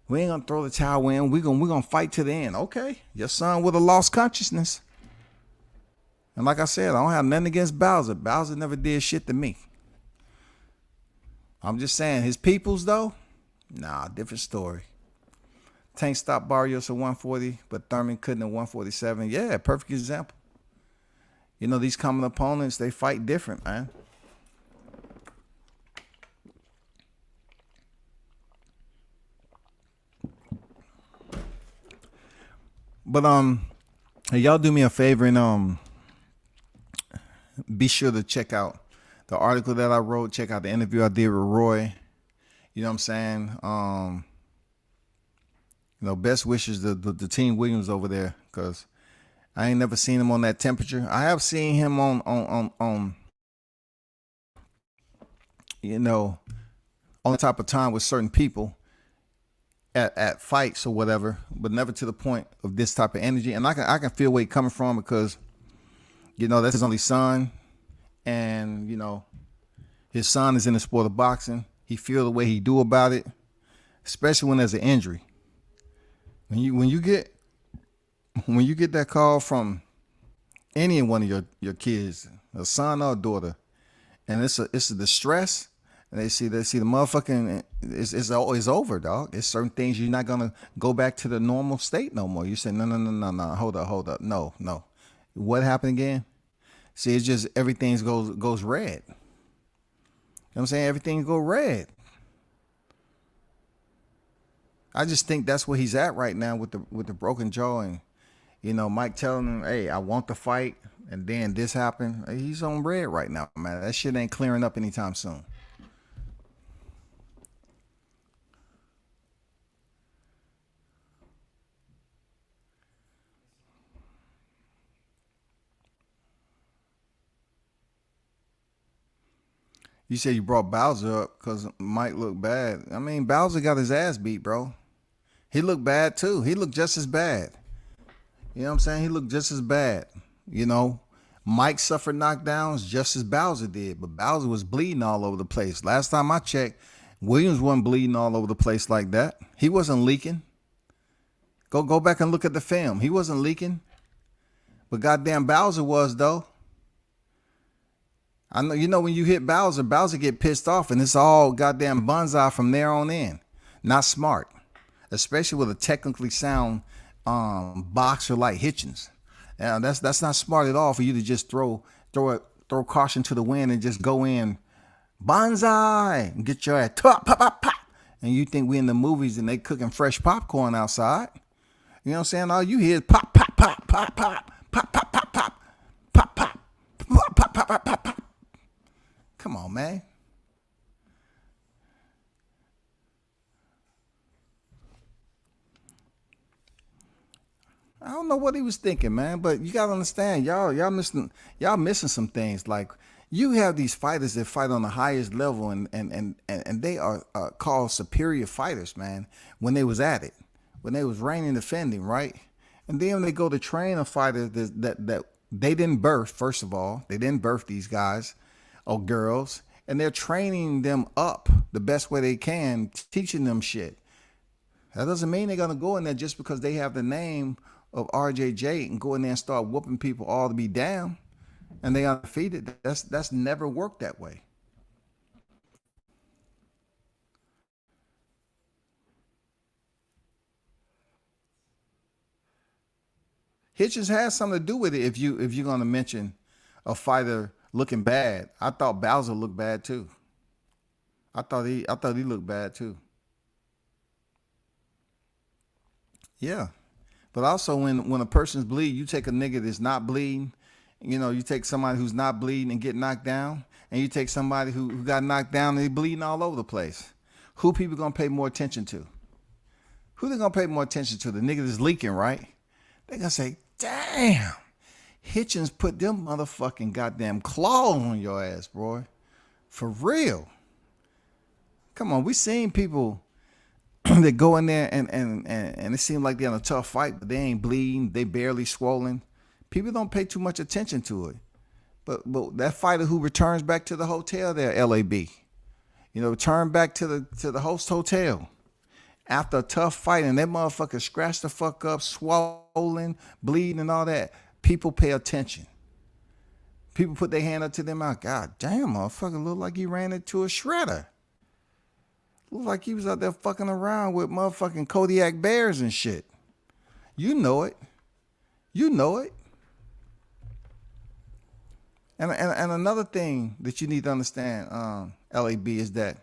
We ain't going to throw the towel in. We're gonna fight to the end. Okay. Your son would have lost consciousness. And like I said, I don't have nothing against Bowser. Bowser never did shit to me. I'm just saying, his peoples, though, nah, different story. Tank stopped Barrios at 140, but Thurman couldn't at 147. Yeah, perfect example. These common opponents, they fight different, man. But hey, y'all do me a favor and be sure to check out the article that I wrote. Check out the interview I did with Roy. You know what I'm saying? Best wishes to the Team Williams over there, because I ain't never seen him on that temperature. I have seen him on the type of time with certain people at fights or whatever, but never to the point of this type of energy. And I can feel where he's coming from, because that's his only son, and his son is in the sport of boxing. He feel the way he do about it, especially when there's an injury. When you get that call from any one of your kids, a son or a daughter, and it's a distress, and they see the motherfucking it's over, dog. It's certain things you're not gonna go back to the normal state no more. You say no, hold up, no. What happened again? See, it's just everything goes red. You know what I'm saying? Everything go red. I just think that's where he's at right now with the broken jaw, and Mike telling him, "Hey, I want the fight," and then this happened. He's on red right now, man. That shit ain't clearing up anytime soon. You said you brought Bowser up because Mike looked bad. I mean, Bowser got his ass beat, bro. He looked bad too. He looked just as bad. You know what I'm saying? He looked just as bad. Mike suffered knockdowns just as Bowser did, but Bowser was bleeding all over the place. Last time I checked, Williams wasn't bleeding all over the place like that. He wasn't leaking. Go back and look at the film. He wasn't leaking. But goddamn Bowser was, though. I know, when you hit Bowser get pissed off, and it's all goddamn bonsai from there on in. Not smart. Especially with a technically sound boxer like Hitchens. That's not smart at all for you to just throw caution to the wind and just go in bonsai and get your ass pop, pop, pop, pop. And you think we in the movies and they cooking fresh popcorn outside. You know what I'm saying? All you hear is pop, pop, pop, pop, pop, pop, pop, pop, pop, pop, pop, pop, pop, pop, pop, pop. Come on, man. I don't know what he was thinking, man, but you gotta understand, y'all missing some things. Like, you have these fighters that fight on the highest level, and they are called superior fighters, man. When they was at it, when they was reigning, defending, right? And then when they go to train a fighter that they didn't birth. First of all, they didn't birth these guys or girls, and they're training them up the best way they can, teaching them shit. That doesn't mean they're gonna go in there just because they have the name of RJJ and go in there and start whooping people all to be down and they undefeated. That's never worked that way. Hitchens has something to do with it if you're gonna mention a fighter looking bad. I thought Bowser looked bad too. I thought he looked bad too. Yeah. But also when a person's bleeding, you take a nigga that's not bleeding, you take somebody who's not bleeding and get knocked down, and you take somebody who got knocked down and they bleeding all over the place. Who people gonna pay more attention to? Who they gonna pay more attention to? The nigga that's leaking, right? They gonna say, damn, Hitchens put them motherfucking goddamn claws on your ass, boy. For real. Come on, we seen people that go in there and it seems like they're in a tough fight, but they ain't bleeding, they barely swollen. People don't pay too much attention to it. But that fighter who returns back to the hotel there, LAB, return back to the host hotel after a tough fight, and that motherfucker scratched the fuck up, swollen, bleeding, and all that. People pay attention. People put their hand up to their mouth. God damn, motherfucker look like he ran into a shredder. Look like he was out there fucking around with motherfucking Kodiak bears and shit. You know it. You know it. And another thing that you need to understand, LAB, is that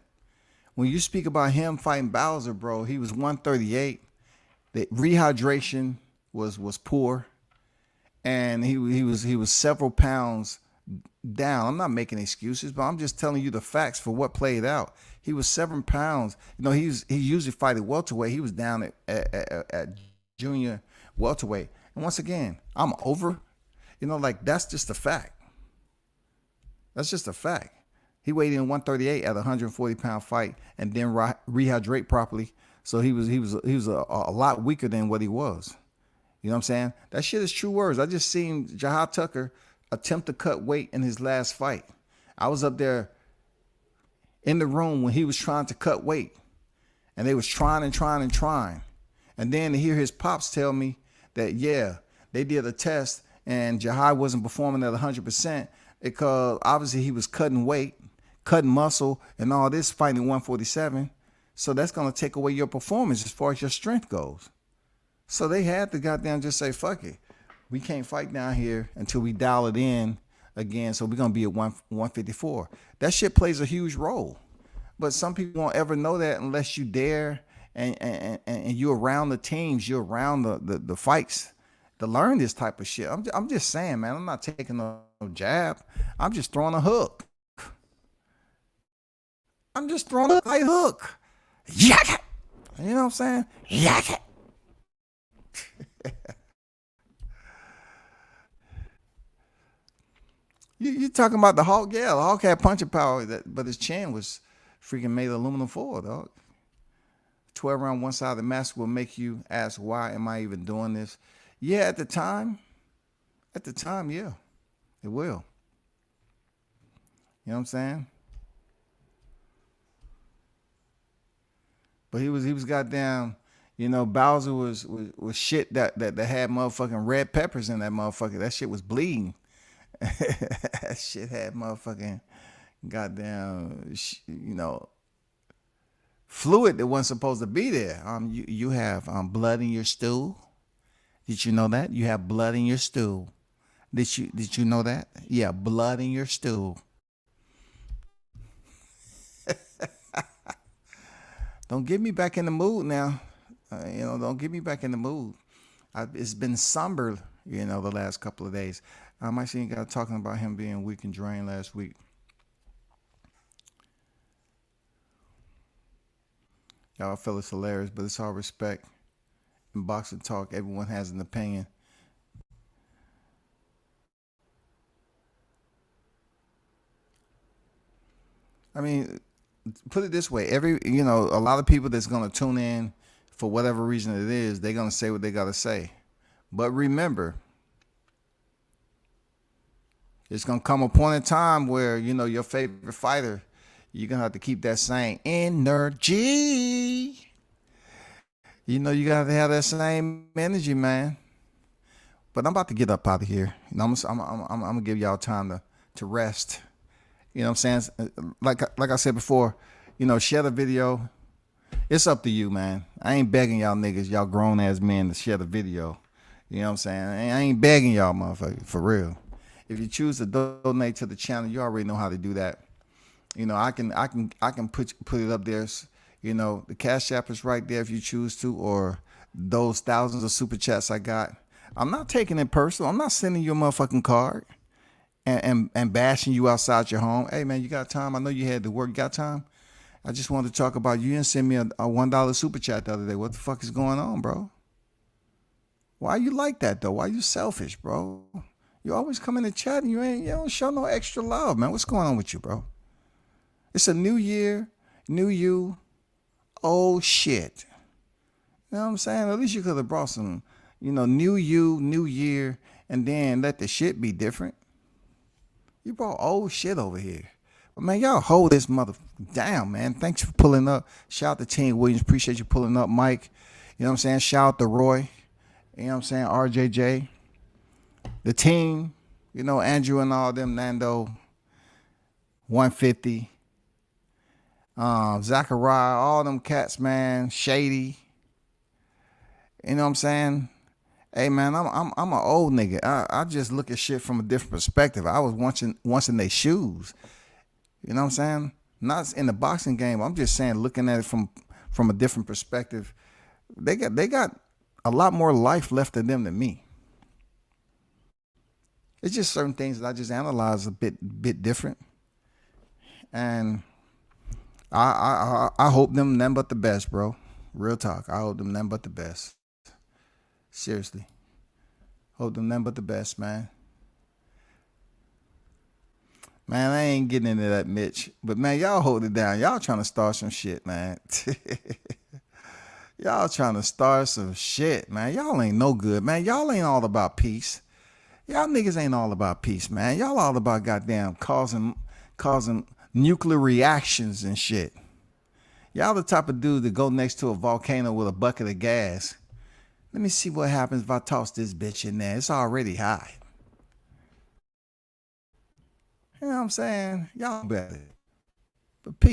when you speak about him fighting Bowser, bro, he was 138. The rehydration was poor, and he was several pounds down. I'm not making excuses, but I'm just telling you the facts for what played out. He was 7 pounds. He usually fight at welterweight. He was down at junior welterweight. And once again, I'm over. That's just a fact. That's just a fact. He weighed in 138 at a 140-pound fight and didn't rehydrate properly. So he was a lot weaker than what he was. You know what I'm saying? That shit is true words. I just seen Jahad Tucker attempt to cut weight in his last fight. I was up there in the room when he was trying to cut weight, and they was trying. And then to hear his pops tell me that, yeah, they did a test and Jahad wasn't performing at 100% because obviously he was cutting weight, cutting muscle, and all this fighting 147. So that's going to take away your performance as far as your strength goes. So they had to goddamn just say, fuck it. We can't fight down here until we dial it in again. So we're going to be at 154. That shit plays a huge role. But some people won't ever know that unless you dare and you're around the teams, you're around the fights to learn this type of shit. I'm just saying, man, I'm not taking no jab. I'm just throwing a hook. I'm just throwing a light hook. Yak it. You know what I'm saying? Yak it. You talking about the Hulk? Yeah, the Hulk had punching power, but his chin was freaking made of aluminum foil, dog. 12 round one side of the mask will make you ask, why am I even doing this? Yeah, at the time, yeah, it will. You know what I'm saying? But he was goddamn, Bowser was shit that had motherfucking red peppers in that motherfucker. That shit was bleeding. That shit had motherfucking goddamn, fluid that wasn't supposed to be there. You have blood in your stool. Did you know that? You have blood in your stool. Did you know that? Yeah, blood in your stool. Don't get me back in the mood now. Don't get me back in the mood. It's been somber, the last couple of days. I seen a guy talking about him being weak and drained last week. Y'all feel it's hilarious, but it's all respect. In boxing talk, everyone has an opinion. I mean, put it this way: a lot of people that's gonna tune in for whatever reason it is, they're gonna say what they gotta say. But remember, it's gonna come a point in time where your favorite fighter, you're gonna have to keep that same energy. You gotta have that same energy, man. But I'm about to get up out of here. I'm gonna give y'all time to rest. You know what I'm saying? Like I said before, share the video. It's up to you, man. I ain't begging y'all niggas, y'all grown ass men, to share the video. You know what I'm saying? I ain't begging y'all, motherfucker, for real. If you choose to donate to the channel, you already know how to do that. You know, I can put it up there. You know, the Cash App is right there if you choose to, or those thousands of super chats I got. I'm not taking it personal. I'm not sending you a motherfucking card and bashing you outside your home. Hey man, you got time? I know you had to work. You got time? I just wanted to talk about you and send me a $1 super chat the other day. What the fuck is going on, bro? Why you like that though? Why you selfish, bro? You always come in the chat and you don't show no extra love, man. What's going on with you, bro? It's a new year, new you. Oh shit. You know what I'm saying? At least you could have brought some, new you, new year, and then let the shit be different. You brought old shit over here. But man, y'all hold this mother down, man. Thanks for pulling up. Shout out to Team Williams. Appreciate you pulling up, Mike. You know what I'm saying? Shout out to Roy. You know what I'm saying? RJJ. The team, Andrew and all them, Nando, 150. Zachariah, all them cats, man. Shady. You know what I'm saying? Hey man, I'm an old nigga. I just look at shit from a different perspective. I was once in their shoes. You know what I'm saying? Not in the boxing game. I'm just saying, looking at it from a different perspective. They got a lot more life left in them than me. It's just certain things that I just analyze a bit different. And I hope them nothing but the best, bro. Real talk. I hope them nothing but the best. Seriously. Hope them nothing but the best, man. Man, I ain't getting into that, Mitch. But man, y'all hold it down. Y'all trying to start some shit, man. Y'all trying to start some shit, man. Y'all ain't no good, man. Y'all ain't all about peace. Y'all niggas ain't all about peace, man. Y'all all about goddamn causing nuclear reactions and shit. Y'all the type of dude that go next to a volcano with a bucket of gas. Let me see what happens if I toss this bitch in there. It's already high. You know what I'm saying? Y'all better. But peace.